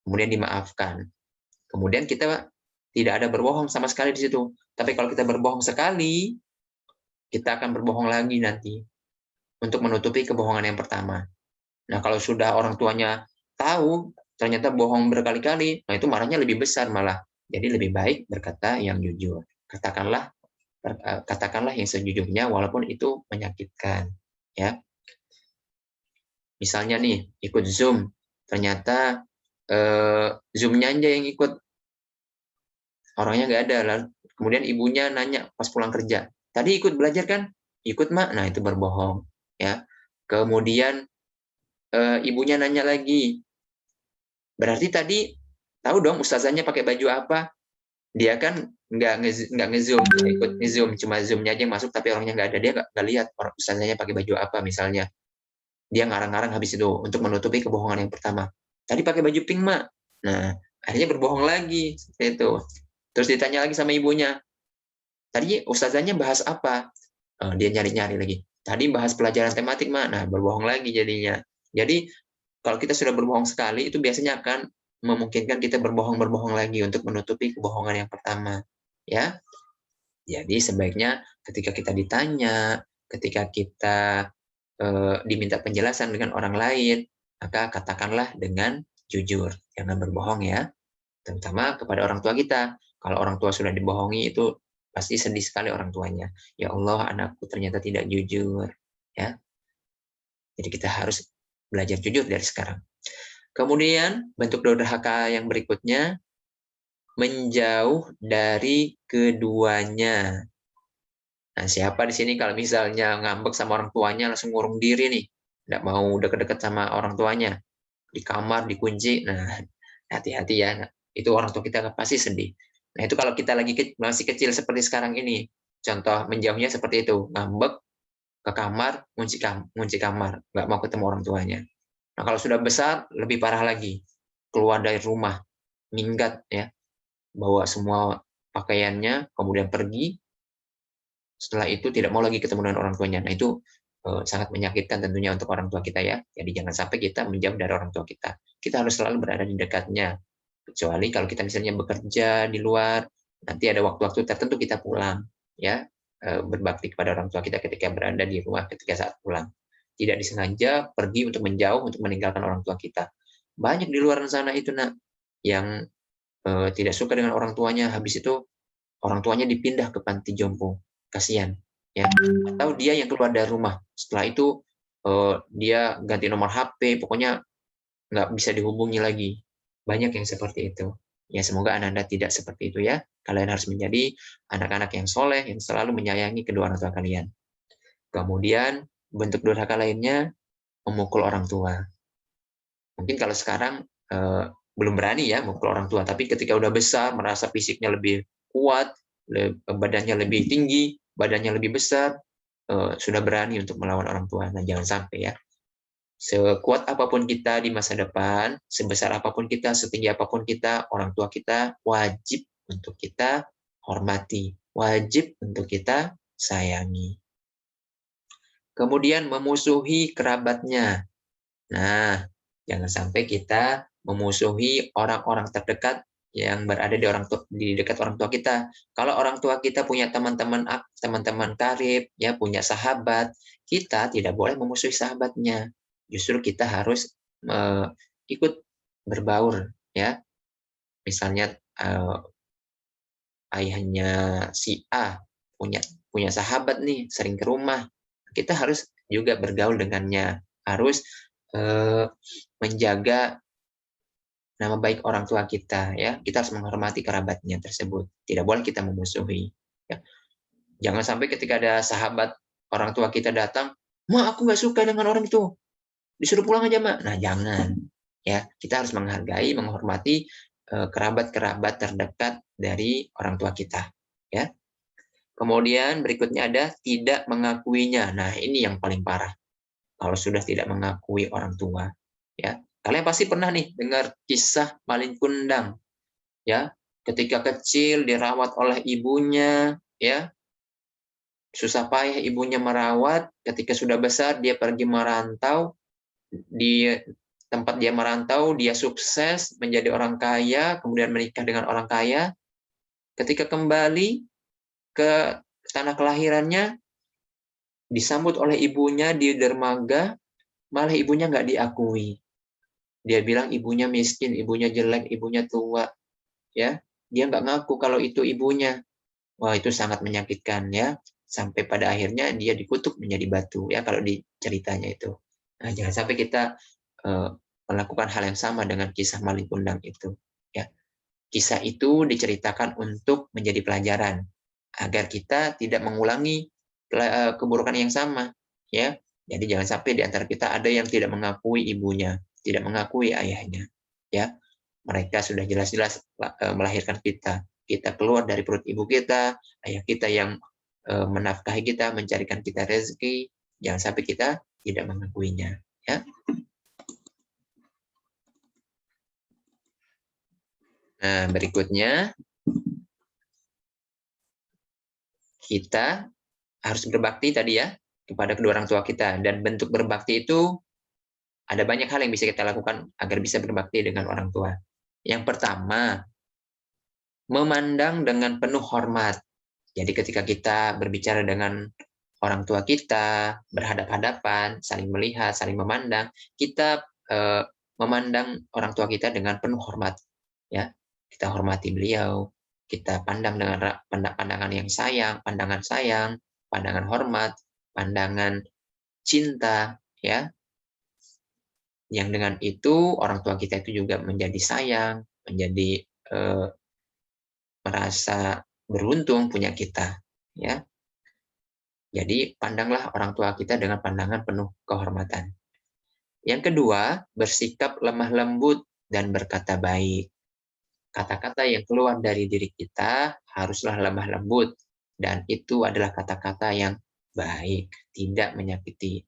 kemudian dimaafkan. Kemudian kita tidak ada berbohong sama sekali di situ. Tapi kalau kita berbohong sekali, kita akan berbohong lagi nanti untuk menutupi kebohongan yang pertama. Nah, kalau sudah orang tuanya tahu ternyata bohong berkali-kali, nah itu marahnya lebih besar malah. Jadi lebih baik berkata yang jujur. Katakanlah yang sejujurnya walaupun itu menyakitkan, ya. Misalnya nih, ikut Zoom, ternyata Zoom-nya aja yang ikut, orangnya nggak ada. Lalu kemudian ibunya nanya pas pulang kerja, tadi ikut belajar kan? Ikut, Mak. Nah, itu berbohong, ya. Kemudian ibunya nanya lagi, berarti tadi tahu dong ustazahnya pakai baju apa? Dia kan nggak ngezoom, ikut ngezoom, cuma zoomnya aja yang masuk tapi orangnya nggak ada, dia nggak lihat orang ustazahnya pakai baju apa misalnya. Dia ngarang-ngarang habis itu untuk menutupi kebohongan yang pertama. Tadi pakai baju pink, Mak. Nah, akhirnya berbohong lagi seperti itu. Terus ditanya lagi sama ibunya, tadi ustazahnya bahas apa? Dia nyari-nyari lagi. Tadi bahas pelajaran tematik, Mak. Nah, berbohong lagi jadinya. Jadi kalau kita sudah berbohong sekali, itu biasanya akan memungkinkan kita berbohong-berbohong lagi untuk menutupi kebohongan yang pertama. Ya, jadi sebaiknya ketika kita ditanya, ketika kita diminta penjelasan dengan orang lain, maka katakanlah dengan jujur, jangan berbohong ya. Terutama kepada orang tua kita. Kalau orang tua sudah dibohongi itu pasti sedih sekali orang tuanya. Ya Allah, anakku ternyata tidak jujur, ya. Jadi kita harus belajar jujur dari sekarang. Kemudian bentuk durhaka yang berikutnya, menjauh dari keduanya. Nah, siapa di sini kalau misalnya ngambek sama orang tuanya langsung ngurung diri nih, nggak mau deket-deket sama orang tuanya, di kamar dikunci. Nah, hati-hati ya, nah, itu orang tua kita pasti sedih. Nah, itu kalau kita lagi masih kecil seperti sekarang ini, contoh menjauhnya seperti itu, ngambek ke kamar, ngunci kamar, nggak mau ketemu orang tuanya. Nah, kalau sudah besar, lebih parah lagi. Keluar dari rumah, minggat ya, bawa semua pakaiannya, kemudian pergi. Setelah itu tidak mau lagi ketemu dengan orang tuanya. Nah, itu sangat menyakitkan tentunya untuk orang tua kita ya. Jadi jangan sampai kita menjauh dari orang tua kita. Kita harus selalu berada di dekatnya. Kecuali kalau kita misalnya bekerja di luar, nanti ada waktu-waktu tertentu kita pulang. ya, berbakti kepada orang tua kita ketika berada di rumah ketika saat pulang. Tidak disengaja pergi untuk menjauh untuk meninggalkan orang tua kita. Banyak di luar sana itu Nak yang tidak suka dengan orang tuanya, habis itu orang tuanya dipindah ke panti jompo, kasihan ya. Atau dia yang keluar dari rumah, setelah itu dia ganti nomor HP, pokoknya nggak bisa dihubungi lagi. Banyak yang seperti itu. Ya semoga Anda tidak seperti itu ya. Kalian harus menjadi anak-anak yang soleh, yang selalu menyayangi kedua orang tua kalian. Kemudian bentuk durhaka lainnya, memukul orang tua. Mungkin kalau sekarang belum berani ya memukul orang tua, tapi ketika udah besar, merasa fisiknya lebih kuat, badannya lebih tinggi, badannya lebih besar, sudah berani untuk melawan orang tua. Nah, jangan sampai ya. Sekuat apapun kita di masa depan, sebesar apapun kita, setinggi apapun kita, orang tua kita wajib untuk kita hormati, wajib untuk kita sayangi. Kemudian memusuhi kerabatnya. Nah, jangan sampai kita memusuhi orang-orang terdekat yang berada di dekat orang tua kita. Kalau orang tua kita punya teman-teman karib, ya punya sahabat, kita tidak boleh memusuhi sahabatnya. Justru kita harus ikut berbaur, ya. Misalnya ayahnya si A punya sahabat nih, sering ke rumah, kita harus juga bergaul dengannya, harus menjaga nama baik orang tua kita ya. Kita harus menghormati kerabatnya tersebut. Tidak boleh kita memusuhi. Ya. Jangan sampai ketika ada sahabat orang tua kita datang, "Ma, aku nggak suka dengan orang itu. Disuruh pulang aja, Ma." Nah, jangan. Ya, kita harus menghargai, menghormati kerabat-kerabat terdekat dari orang tua kita. Ya. Kemudian berikutnya ada tidak mengakuinya. Nah, ini yang paling parah. Kalau sudah tidak mengakui orang tua, ya. Kalian pasti pernah nih dengar kisah maling kundang, ya. Ketika kecil dirawat oleh ibunya, ya. Susah payah ibunya merawat, ketika sudah besar dia pergi merantau, di tempat dia merantau dia sukses menjadi orang kaya, kemudian menikah dengan orang kaya. Ketika kembali ke tanah kelahirannya, disambut oleh ibunya di dermaga, malah ibunya nggak diakui. Dia bilang ibunya miskin, ibunya jelek, ibunya tua, ya. Dia nggak ngaku kalau itu ibunya. Wah, itu sangat menyakitkan ya. Sampai pada akhirnya dia dikutuk menjadi batu ya kalau di ceritanya itu. Nah, jangan sampai kita melakukan hal yang sama dengan kisah maling kundang itu, ya. Kisah itu diceritakan untuk menjadi pelajaran agar kita tidak mengulangi keburukan yang sama, ya. Jadi jangan sampai di antara kita ada yang tidak mengakui ibunya, tidak mengakui ayahnya, ya. Mereka sudah jelas-jelas melahirkan kita. Kita keluar dari perut ibu kita, ayah kita yang menafkahi kita, mencarikan kita rezeki. Jangan sampai kita tidak mengakuinya, ya. Nah, berikutnya kita harus berbakti tadi ya kepada kedua orang tua kita, dan bentuk berbakti itu ada banyak hal yang bisa kita lakukan agar bisa berbakti dengan orang tua. Yang pertama, memandang dengan penuh hormat. Jadi ketika kita berbicara dengan orang tua kita, berhadap-hadapan, saling melihat, saling memandang, kita memandang orang tua kita dengan penuh hormat, ya. Kita hormati beliau, kita pandang dengan pandangan yang sayang, pandangan hormat, pandangan cinta, ya. Yang dengan itu orang tua kita itu juga menjadi sayang, menjadi merasa beruntung punya kita, ya. Jadi pandanglah orang tua kita dengan pandangan penuh kehormatan. Yang kedua, bersikap lemah lembut dan berkata baik. Kata-kata yang keluar dari diri kita haruslah lemah lembut, dan itu adalah kata-kata yang baik, tidak menyakiti.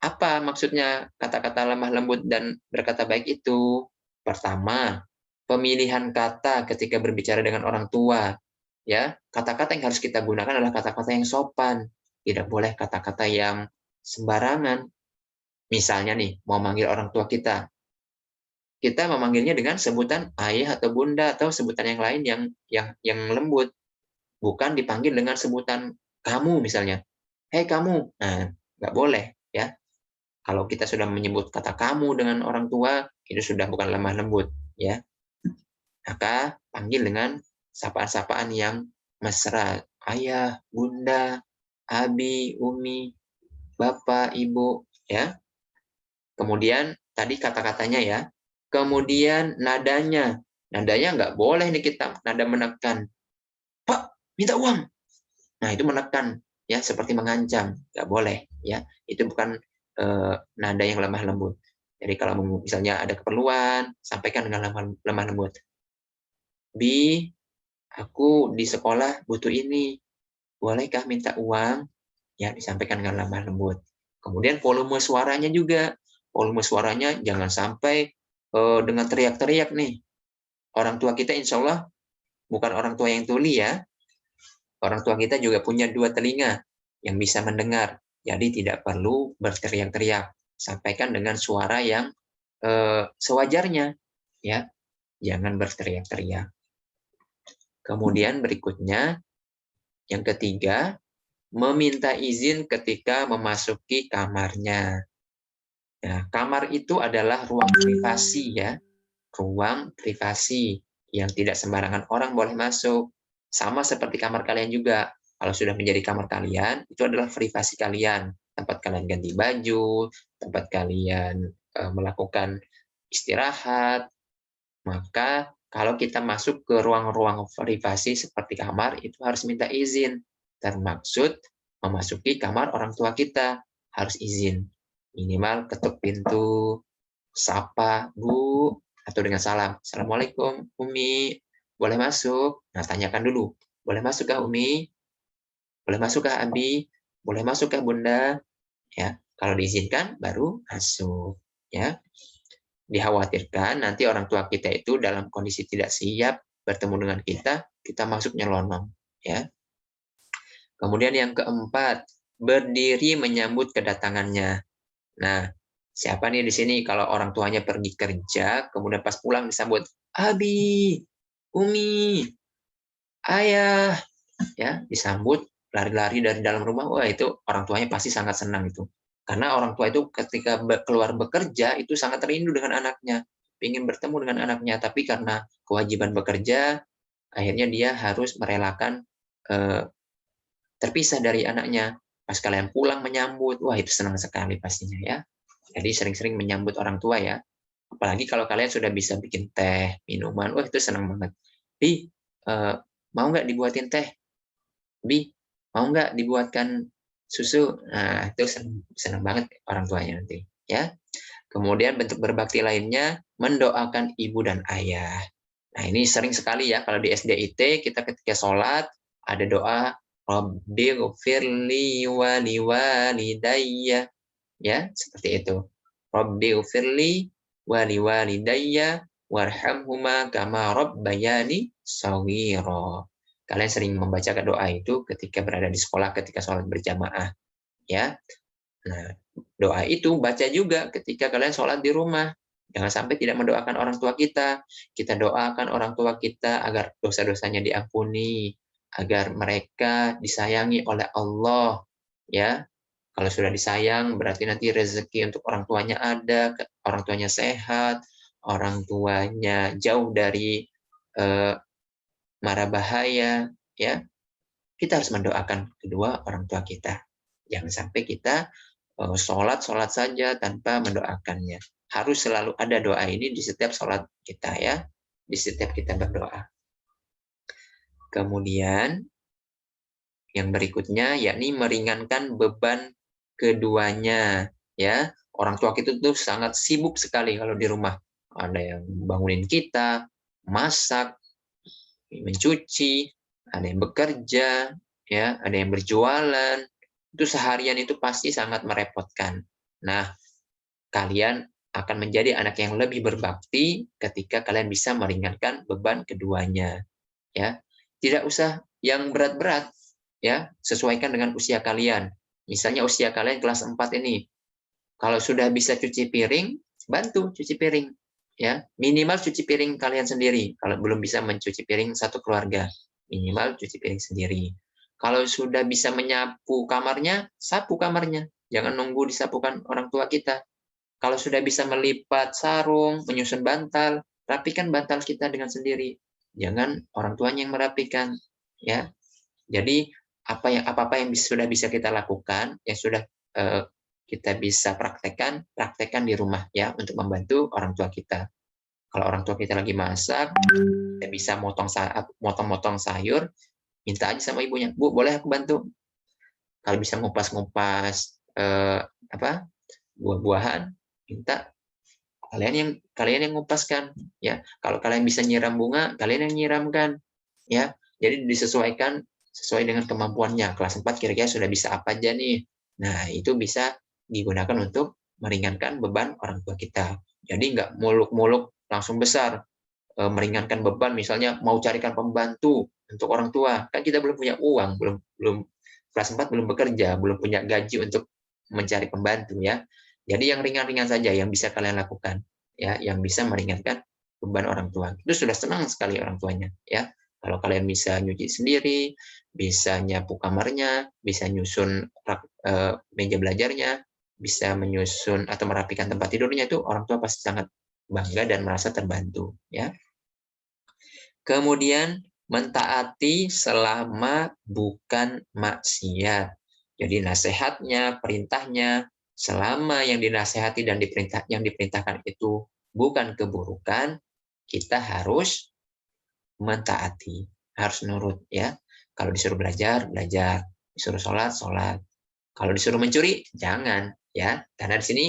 Apa maksudnya kata-kata lemah lembut dan berkata baik itu? Pertama, pemilihan kata ketika berbicara dengan orang tua. Ya, kata-kata yang harus kita gunakan adalah kata-kata yang sopan. Tidak boleh kata-kata yang sembarangan. Misalnya nih, mau manggil orang tua kita. Kita memanggilnya dengan sebutan ayah atau bunda atau sebutan yang lain yang lembut. bukan dipanggil dengan sebutan kamu misalnya. Hei kamu, nah nggak boleh ya. Kalau kita sudah menyebut kata kamu dengan orang tua, itu sudah bukan lemah lembut ya. Maka panggil dengan sapaan-sapaan yang mesra. Ayah, bunda, abi, umi, bapak, ibu, ya. Kemudian tadi kata-katanya ya. Kemudian nadanya. Nadanya nggak boleh nih kita nada menekan. Pak, minta uang. Nah, itu menekan ya, seperti mengancam. Nggak boleh ya. Itu bukan nada yang lemah lembut. Jadi kalau misalnya ada keperluan, sampaikan dengan lemah lembut. Bi, aku di sekolah butuh ini. Bolehkah minta uang? Ya, disampaikan dengan lemah lembut. Kemudian volume suaranya juga. Volume suaranya jangan sampai dengan teriak-teriak nih. Orang tua kita insya Allah bukan orang tua yang tuli ya. Orang tua kita juga punya 2 telinga yang bisa mendengar. Jadi tidak perlu berteriak-teriak. Sampaikan dengan suara yang sewajarnya. Ya, jangan berteriak-teriak. Kemudian berikutnya, yang ketiga, meminta izin ketika memasuki kamarnya. Nah, kamar itu adalah ruang privasi ya, ruang privasi yang tidak sembarangan orang boleh masuk. Sama seperti kamar kalian juga. Kalau sudah menjadi kamar kalian, itu adalah privasi kalian. Tempat kalian ganti baju, tempat kalian melakukan istirahat. Maka kalau kita masuk ke ruang-ruang privasi seperti kamar, itu harus minta izin. Termaksud memasuki kamar orang tua kita, harus izin. Minimal ketuk pintu, sapa, Bu, atau dengan salam. Assalamualaikum, Umi, boleh masuk? Nah, tanyakan dulu, boleh masuk kah Umi? Boleh masuk kah Abi? Boleh masuk kah Bunda? Ya, kalau diizinkan baru masuk. Ya, dikhawatirkan nanti orang tua kita itu dalam kondisi tidak siap bertemu dengan kita masuk nyelonong. Ya. Kemudian yang keempat, berdiri menyambut kedatangannya. Nah, siapa nih di sini kalau orang tuanya pergi kerja, kemudian pas pulang disambut, Abi, Umi, Ayah, ya disambut lari-lari dari dalam rumah. Wah, itu orang tuanya pasti sangat senang itu. Karena orang tua itu ketika keluar bekerja itu sangat rindu dengan anaknya, ingin bertemu dengan anaknya, tapi karena kewajiban bekerja, akhirnya dia harus merelakan terpisah dari anaknya. Pas kalian pulang menyambut, wah itu senang sekali pastinya ya. Jadi sering-sering menyambut orang tua ya. Apalagi kalau kalian sudah bisa bikin teh, minuman, wah itu senang banget. Bi, mau nggak dibuatin teh? Bi, mau nggak dibuatkan susu? Nah, itu senang banget orang tuanya nanti. Ya. Kemudian bentuk berbakti lainnya, mendoakan ibu dan ayah. Nah, ini sering sekali ya, kalau di SDIT, kita ketika sholat, ada doa, Rabbi ghfirli wa liwalidayya. Ya, seperti itu. Rabbi ghfirli wa liwalidayya warhamhuma kama rabbayani shaghira. Kalian sering membaca doa itu ketika berada di sekolah, ketika sholat berjamaah. Ya. Nah, doa itu baca juga ketika kalian sholat di rumah. Jangan sampai tidak mendoakan orang tua kita. Kita doakan orang tua kita agar dosa-dosanya diampuni, agar mereka disayangi oleh Allah. Ya, kalau sudah disayang, berarti nanti rezeki untuk orang tuanya ada, orang tuanya sehat, orang tuanya jauh dari mara bahaya. Ya, kita harus mendoakan kedua orang tua kita. Jangan sampai kita sholat saja tanpa mendoakannya. Harus selalu ada doa ini di setiap sholat kita ya, di setiap kita berdoa. Kemudian yang berikutnya yakni meringankan beban keduanya ya. Orang tua kita tuh sangat sibuk sekali kalau di rumah. Ada yang bangunin kita, masak, mencuci, ada yang bekerja, ya, ada yang berjualan. Itu seharian itu pasti sangat merepotkan. Nah, kalian akan menjadi anak yang lebih berbakti ketika kalian bisa meringankan beban keduanya. Ya, tidak usah yang berat-berat, ya, sesuaikan dengan usia kalian. Misalnya usia kalian kelas 4 ini, kalau sudah bisa cuci piring, bantu cuci piring. Ya, minimal cuci piring kalian sendiri kalau belum bisa mencuci piring satu keluarga. minimal cuci piring sendiri. Kalau sudah bisa menyapu kamarnya, sapu kamarnya. Jangan nunggu disapukan orang tua kita. Kalau sudah bisa melipat sarung, menyusun bantal, rapikan bantal kita dengan sendiri. Jangan orang tuanya yang merapikan, ya. Jadi apa-apa yang sudah bisa kita lakukan, yang sudah kita bisa praktekkan di rumah ya untuk membantu orang tua kita. Kalau orang tua kita lagi masak, kita bisa motong-motong sayur, minta aja sama ibunya, Bu, boleh aku bantu? Kalau bisa ngupas-ngupas buah-buahan, minta kalian yang ngupaskan ya. Kalau kalian bisa nyiram bunga, kalian yang nyiramkan ya. Jadi disesuaikan sesuai dengan kemampuannya. Kelas 4 kira-kira sudah bisa apa aja nih. Nah, itu bisa digunakan untuk meringankan beban orang tua kita. Jadi nggak muluk-muluk langsung besar. Meringankan beban misalnya mau carikan pembantu untuk orang tua. Kan kita belum punya uang, belum kelas 4 belum bekerja, belum punya gaji untuk mencari pembantu ya. Jadi yang ringan-ringan saja yang bisa kalian lakukan ya, yang bisa meringankan beban orang tua. Itu sudah senang sekali orang tuanya ya. Kalau kalian bisa nyuci sendiri, bisa nyapu kamarnya, bisa nyusun meja belajarnya, bisa menyusun atau merapikan tempat tidurnya, itu orang tua pasti sangat bangga dan merasa terbantu ya. Kemudian mentaati selama bukan maksiat. Jadi nasihatnya, perintahnya, selama yang dinasehati dan yang diperintahkan itu bukan keburukan, kita harus mentaati, harus nurut ya. Kalau disuruh belajar, belajar. Disuruh sholat, sholat. Kalau disuruh mencuri, jangan ya. Karena di sini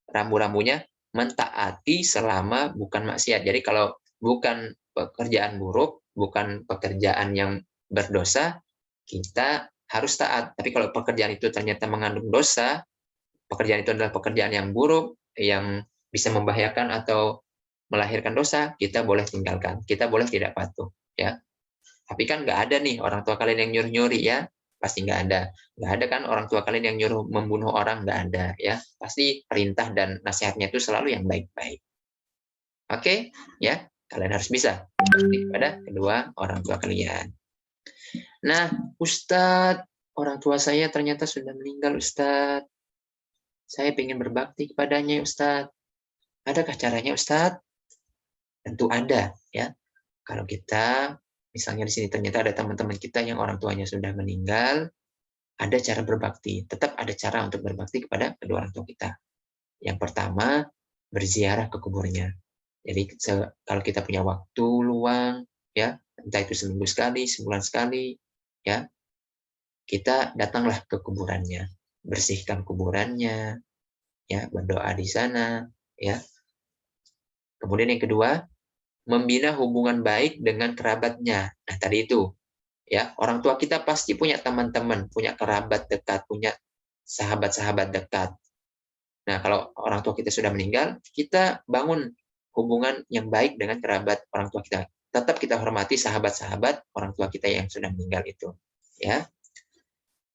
rambu-rambunya mentaati selama bukan maksiat. Jadi kalau bukan pekerjaan buruk, bukan pekerjaan yang berdosa, kita harus taat. Tapi kalau pekerjaan itu ternyata mengandung dosa, pekerjaan itu adalah pekerjaan yang buruk, yang bisa membahayakan atau melahirkan dosa, kita boleh tinggalkan. Kita boleh tidak patuh. Ya. Tapi kan nggak ada nih orang tua kalian yang nyuruh-nyuri ya. Pasti nggak ada. Nggak ada kan orang tua kalian yang nyuruh membunuh orang, nggak ada. Ya. Pasti perintah dan nasihatnya itu selalu yang baik-baik. Oke? Ya. Kalian harus bisa berbakti kepada kedua orang tua kalian. Nah, Ustadz, orang tua saya ternyata sudah meninggal, Ustadz. Saya ingin berbakti kepadanya, Ustadz. Adakah caranya, Ustadz? Tentu ada, ya. Kalau kita, misalnya di sini ternyata ada teman-teman kita yang orang tuanya sudah meninggal, ada cara berbakti. Tetap ada cara untuk berbakti kepada kedua orang tua kita. Yang pertama, berziarah ke kuburnya. Jadi kalau kita punya waktu luang, ya, entah itu seminggu sekali, sebulan sekali, ya, kita datanglah ke kuburannya, bersihkan kuburannya, ya, berdoa di sana, ya. Kemudian yang kedua, membina hubungan baik dengan kerabatnya. Nah, tadi itu, ya, orang tua kita pasti punya teman-teman, punya kerabat dekat, punya sahabat-sahabat dekat. Nah, kalau orang tua kita sudah meninggal, kita bangun hubungan yang baik dengan kerabat orang tua kita. Tetap kita hormati sahabat-sahabat orang tua kita yang sudah meninggal itu, ya.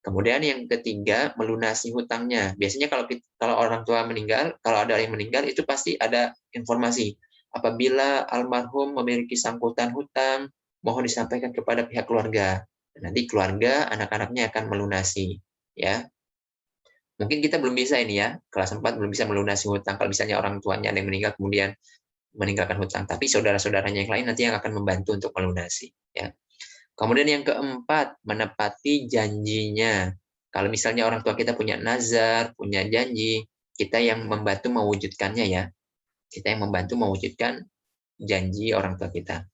Kemudian yang ketiga, melunasi hutangnya. Biasanya kalau orang tua meninggal, kalau ada yang meninggal itu pasti ada informasi. Apabila almarhum memiliki sangkutan hutang, mohon disampaikan kepada pihak keluarga. Nanti keluarga, anak-anaknya akan melunasi, ya. Mungkin kita belum bisa ini ya, kelas 4 belum bisa melunasi hutang. Kalau misalnya orang tuanya yang meninggal kemudian meninggalkan hutang, tapi saudara-saudaranya yang lain nanti yang akan membantu untuk melunasi, ya. Kemudian yang keempat, menepati janjinya. Kalau misalnya orang tua kita punya nazar, punya janji, kita yang membantu mewujudkannya ya. Kita yang membantu mewujudkan janji orang tua kita.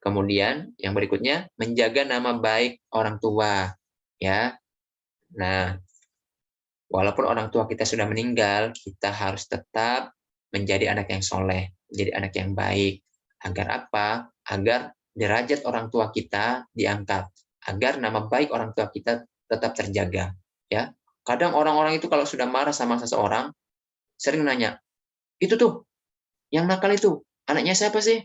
Kemudian yang berikutnya, menjaga nama baik orang tua, ya. Nah, walaupun orang tua kita sudah meninggal, kita harus tetap menjadi anak yang soleh, menjadi anak yang baik. Agar apa? Agar derajat orang tua kita diangkat, agar nama baik orang tua kita tetap terjaga. Ya, kadang orang-orang itu kalau sudah marah sama seseorang, sering nanya, itu tuh, yang nakal itu, anaknya siapa sih?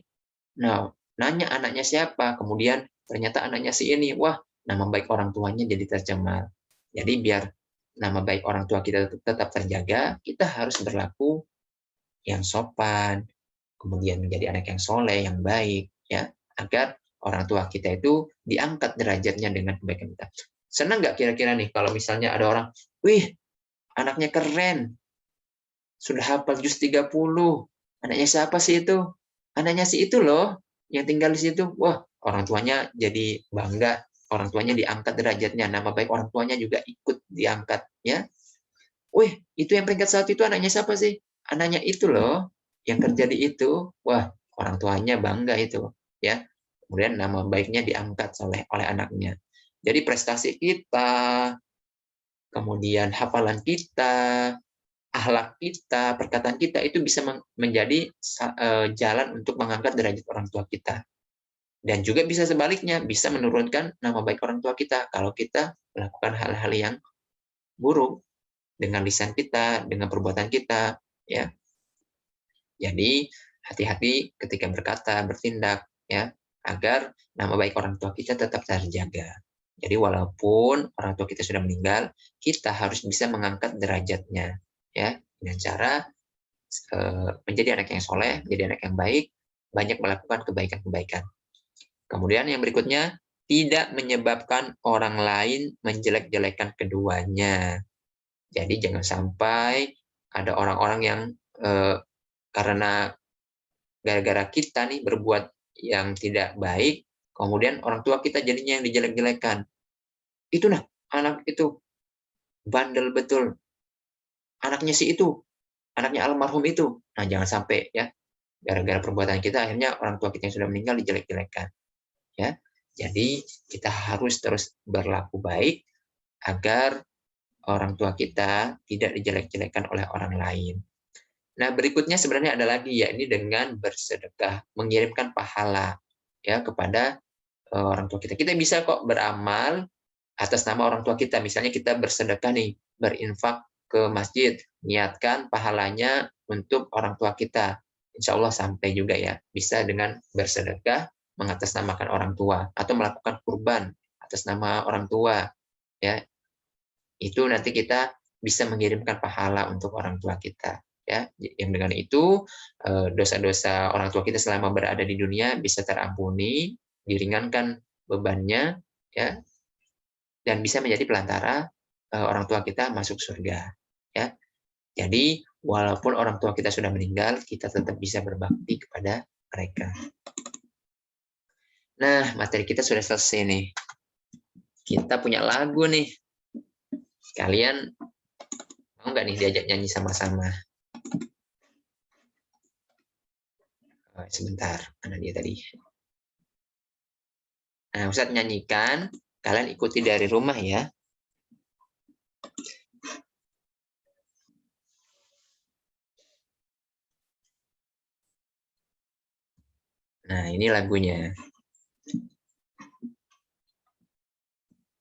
Nah, nanya anaknya siapa, kemudian ternyata anaknya si ini, wah, nama baik orang tuanya jadi tercemar. Jadi biar nama baik orang tua kita tetap terjaga, kita harus berlaku yang sopan, kemudian menjadi anak yang soleh, yang baik, ya, agar orang tua kita itu diangkat derajatnya dengan kebaikan kita. Senang nggak kira-kira nih kalau misalnya ada orang, wih, anaknya keren, sudah hafal juz 30. Anaknya siapa sih itu? Anaknya si itu loh, yang tinggal di situ. Wah, orang tuanya jadi bangga, orang tuanya diangkat derajatnya, nama baik orang tuanya juga ikut diangkat, ya. Wih, itu yang peringkat 1 itu anaknya siapa sih? Anaknya itu loh, yang kerja di itu. Wah, orang tuanya bangga itu, ya. Kemudian nama baiknya diangkat oleh anaknya. Jadi prestasi kita, kemudian hafalan kita, akhlak kita, perkataan kita itu bisa menjadi jalan untuk mengangkat derajat orang tua kita. Dan juga bisa sebaliknya, bisa menurunkan nama baik orang tua kita kalau kita melakukan hal-hal yang buruk dengan lisan kita, dengan perbuatan kita, ya. Jadi hati-hati ketika berkata, bertindak, ya, agar nama baik orang tua kita tetap terjaga. Jadi walaupun orang tua kita sudah meninggal, kita harus bisa mengangkat derajatnya, ya, dengan cara menjadi anak yang soleh, menjadi anak yang baik, banyak melakukan kebaikan-kebaikan. Kemudian yang berikutnya, tidak menyebabkan orang lain menjelek-jelekan keduanya. Jadi jangan sampai ada orang-orang yang karena gara-gara kita nih berbuat yang tidak baik, kemudian orang tua kita jadinya yang dijelek-jelekan. Itu nah, anak itu bandel betul. Anaknya si itu, anaknya almarhum itu. Nah, jangan sampai ya, gara-gara perbuatan kita akhirnya orang tua kita yang sudah meninggal dijelek-jelekan. Ya. Jadi kita harus terus berlaku baik agar orang tua kita tidak dijelek-jelekan oleh orang lain. Nah, berikutnya sebenarnya ada lagi, ya, ini dengan bersedekah, mengirimkan pahala ya kepada orang tua kita. Kita bisa kok beramal atas nama orang tua kita. Misalnya kita bersedekah nih, berinfak ke masjid, niatkan pahalanya untuk orang tua kita. Insya Allah sampai juga ya, bisa dengan bersedekah mengatasnamakan orang tua atau melakukan kurban atas nama orang tua, ya. Itu nanti kita bisa mengirimkan pahala untuk orang tua kita, ya. Yang dengan itu dosa-dosa orang tua kita selama berada di dunia bisa terampuni, diringankan bebannya, ya, dan bisa menjadi pelantara orang tua kita masuk surga, ya. Jadi walaupun orang tua kita sudah meninggal, kita tetap bisa berbakti kepada mereka. Nah, materi kita sudah selesai nih. Kita punya lagu nih. Kalian mau nggak nih diajak nyanyi sama-sama? Sebentar, mana dia tadi? Nah, Ustadz nyanyikan, kalian ikuti dari rumah ya. Nah, ini lagunya.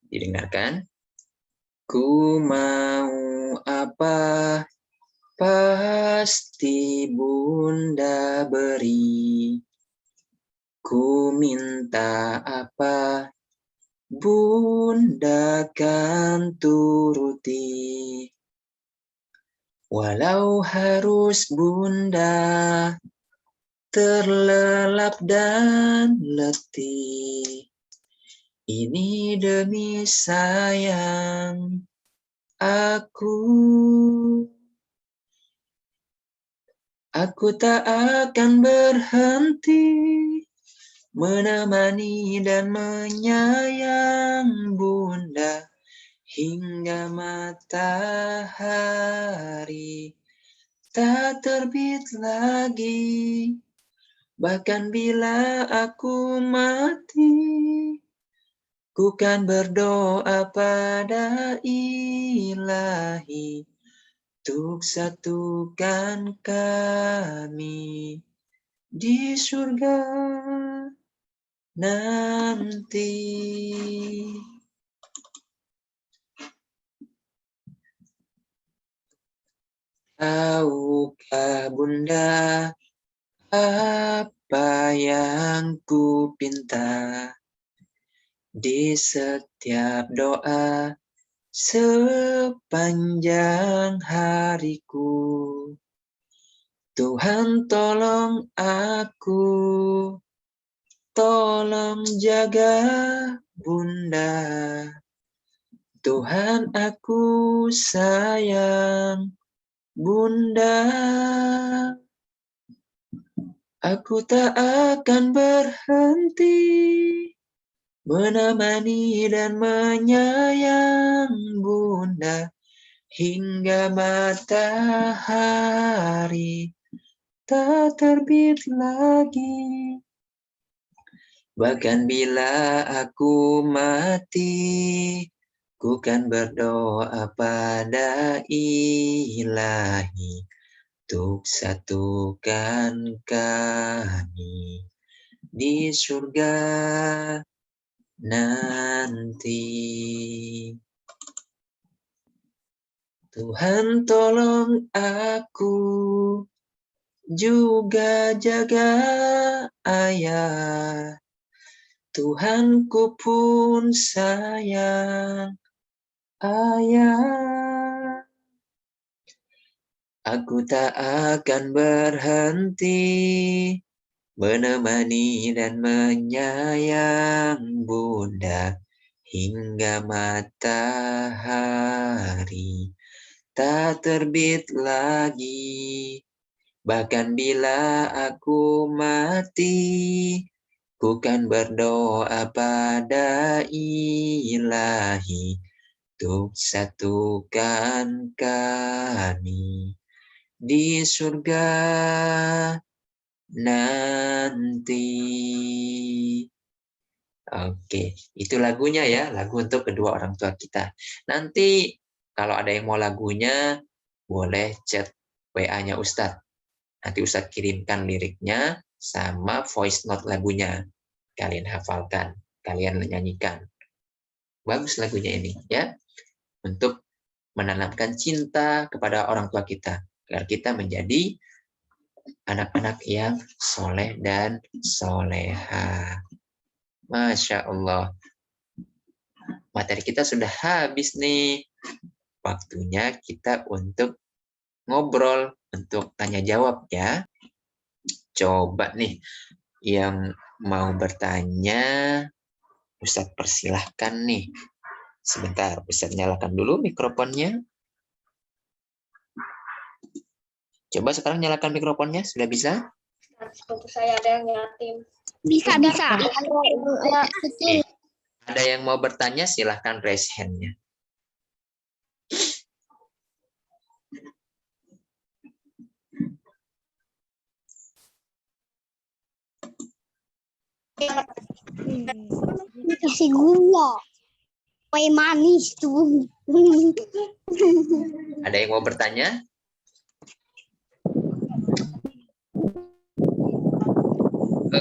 Didengarkan. Ku mau apa, pasti Bunda beri. Ku minta apa, Bunda kan turuti. Walau harus Bunda terlelap dan letih, ini demi sayang aku. Aku tak akan berhenti menemani dan menyayang Bunda hingga matahari tak terbit lagi. Bahkan bila aku mati, ku kan berdoa pada Ilahi untuk satukan kami di surga nanti. Tahukah Bunda apa yang ku pinta di setiap doa sepanjang hariku? Tuhan tolong aku tolong jaga Bunda. Tuhan, aku sayang Bunda. Aku tak akan berhenti menemani dan menyayang Bunda hingga matahari tak terbit lagi. Bahkan bila aku mati, ku kan berdoa pada Ilahi untuk satukan kami di surga nanti. Tuhan, tolong aku juga jaga ayah. Tuhanku pun sayang ayah. Aku tak akan berhenti menemani dan menyayang Bunda hingga matahari tak terbit lagi. Bahkan bila aku mati, ku kan berdoa pada Ilahi untuk satukan kami di surga nanti. Oke, itu lagunya ya, lagu untuk kedua orang tua kita. Nanti kalau ada yang mau lagunya, boleh chat WA-nya Ustadz. Nanti Ustadz kirimkan liriknya sama voice note lagunya. Kalian hafalkan, kalian nyanyikan. Bagus lagunya ini ya, untuk menanamkan cinta kepada orang tua kita, agar kita menjadi anak-anak yang soleh dan soleha. Masya Allah. Materi kita sudah habis nih. Waktunya kita untuk ngobrol, untuk tanya jawab ya. Coba nih yang mau bertanya, Ustadz persilahkan nih. Sebentar, Ustadz nyalakan dulu mikrofonnya. Coba sekarang nyalakan mikrofonnya, sudah bisa? Untuk saya ada yang yatim. Bisa. Ada yang mau bertanya, silahkan raise hand-nya. Kasih gula. Kue manis tuh. Ada yang mau bertanya?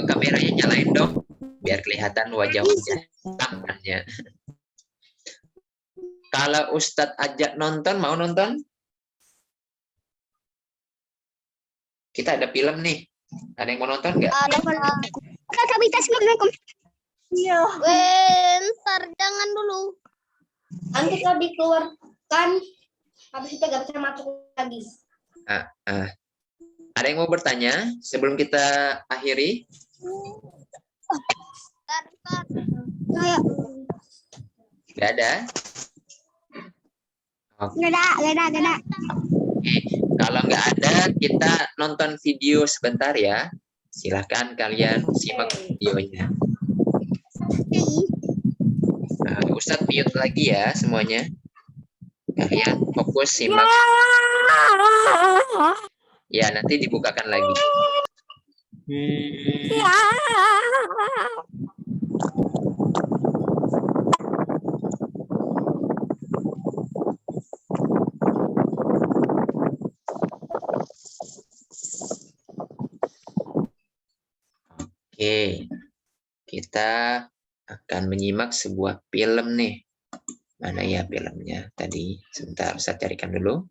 Kameranya nyalain dong, biar kelihatan wajah-wajah tampannya. Kalau Ustadz ajak nonton, mau nonton? Kita ada film nih. Ada yang mau nonton nggak? Ada Kakak Bita, Assalamualaikum. Iya. Bentar, jangan dulu. Nanti kalau dikeluarkan, habis itu nggak bisa masuk lagi. Ada yang mau bertanya sebelum kita akhiri? Kayak Nggak ada? Oke. Gak ada. Kalau nggak ada, kita nonton video sebentar ya. Silahkan kalian simak videonya. Ustadz mute lagi ya semuanya. Kalian fokus simak. Ya, nanti dibukakan lagi. Oke, kita akan menyimak sebuah film nih. Mana ya filmnya tadi? Sebentar, saya carikan dulu.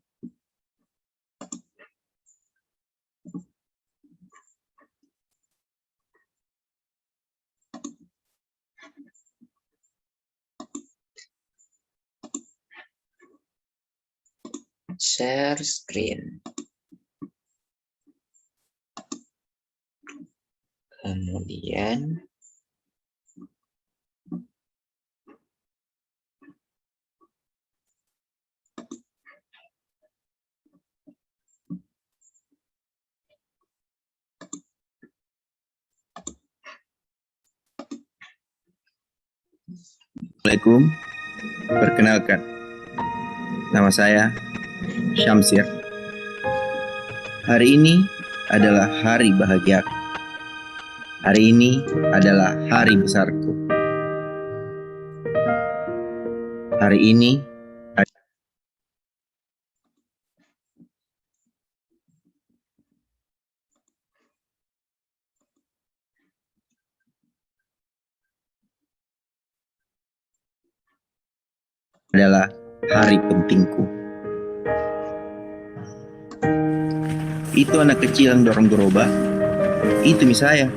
Share screen. Kemudian Assalamualaikum. Perkenalkan, nama saya Syamsir. Hari ini adalah hari bahagia. Hari ini adalah hari besarku. Hari ini adalah hari pentingku. Itu anak kecil yang dorong gerobak. Itu saya.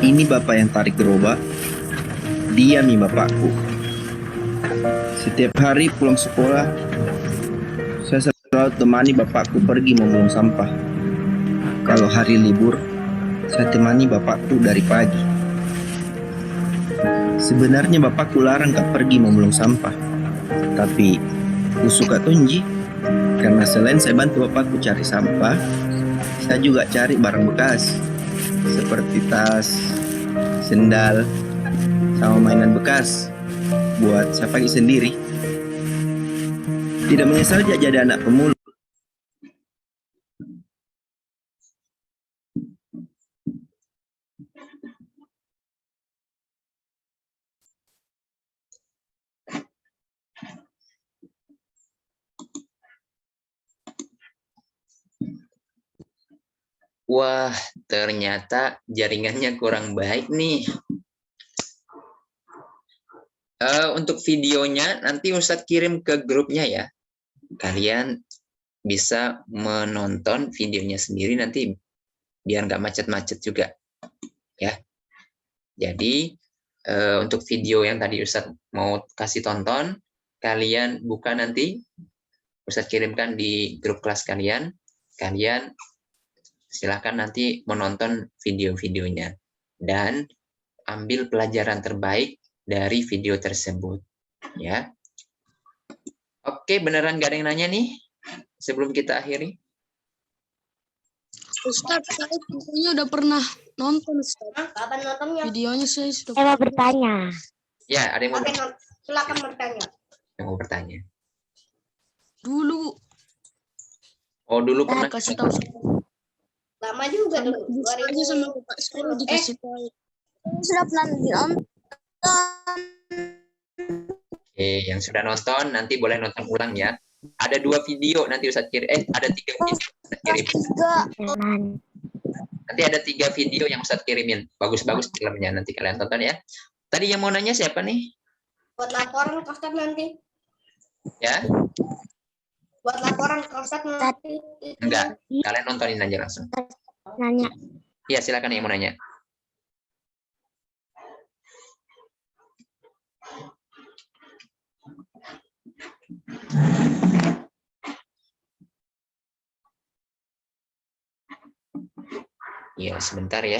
Ini bapak yang tarik gerobak. Dia bapakku. Setiap hari pulang sekolah, saya selalu temani bapakku pergi membuang sampah. Kalau hari libur, saya temani bapakku dari pagi. Sebenarnya bapakku larang kak pergi membuang sampah, tapi aku suka tunji karena selain saya bantu bapakku cari sampah, saya juga cari barang bekas seperti tas, sendal, sama mainan bekas buat saya pakai sendiri. Tidak menyesal jadi anak pemulung. Wah, ternyata jaringannya kurang baik nih. Untuk videonya nanti Ustadz kirim ke grupnya ya. Kalian bisa menonton videonya sendiri nanti biar nggak macet-macet juga. Ya. Jadi untuk video yang tadi Ustadz mau kasih tonton, kalian buka nanti, Ustadz kirimkan di grup kelas kalian. Kalian silakan nanti menonton video-videonya dan ambil pelajaran terbaik dari video tersebut, ya. Oke, beneran gak ada yang nanya nih sebelum kita akhiri? Ustaz, saya videonya udah pernah nonton, Ustaz. Kapan nontonnya? Videonya saya sudah Saya mau bertanya. Ya, ada yang mau Oke, silakan bertanya. bertanya. dulu. Oh, dulu Saya pernah kasih tahu Lama juga dulu. aja sama Bapak saya dikasih tahu. Sudah pernah nonton. Oke, yang sudah nonton nanti boleh nonton ulang ya. Ada 2 video nanti Ustadz kirim. Ada 3 video Ustadz kirim. Nanti ada 3 video yang Ustadz kirimin. Bagus-bagus filmnya nanti kalian tonton ya. Tadi yang mau nanya siapa nih? Buat laporan ke Ustadz nanti. Ya? Buat laporan ke Ustadz nanti. Enggak. Kalian nontonin aja langsung. Nanya. Iya, silakan yang mau nanya. Iya, sebentar ya.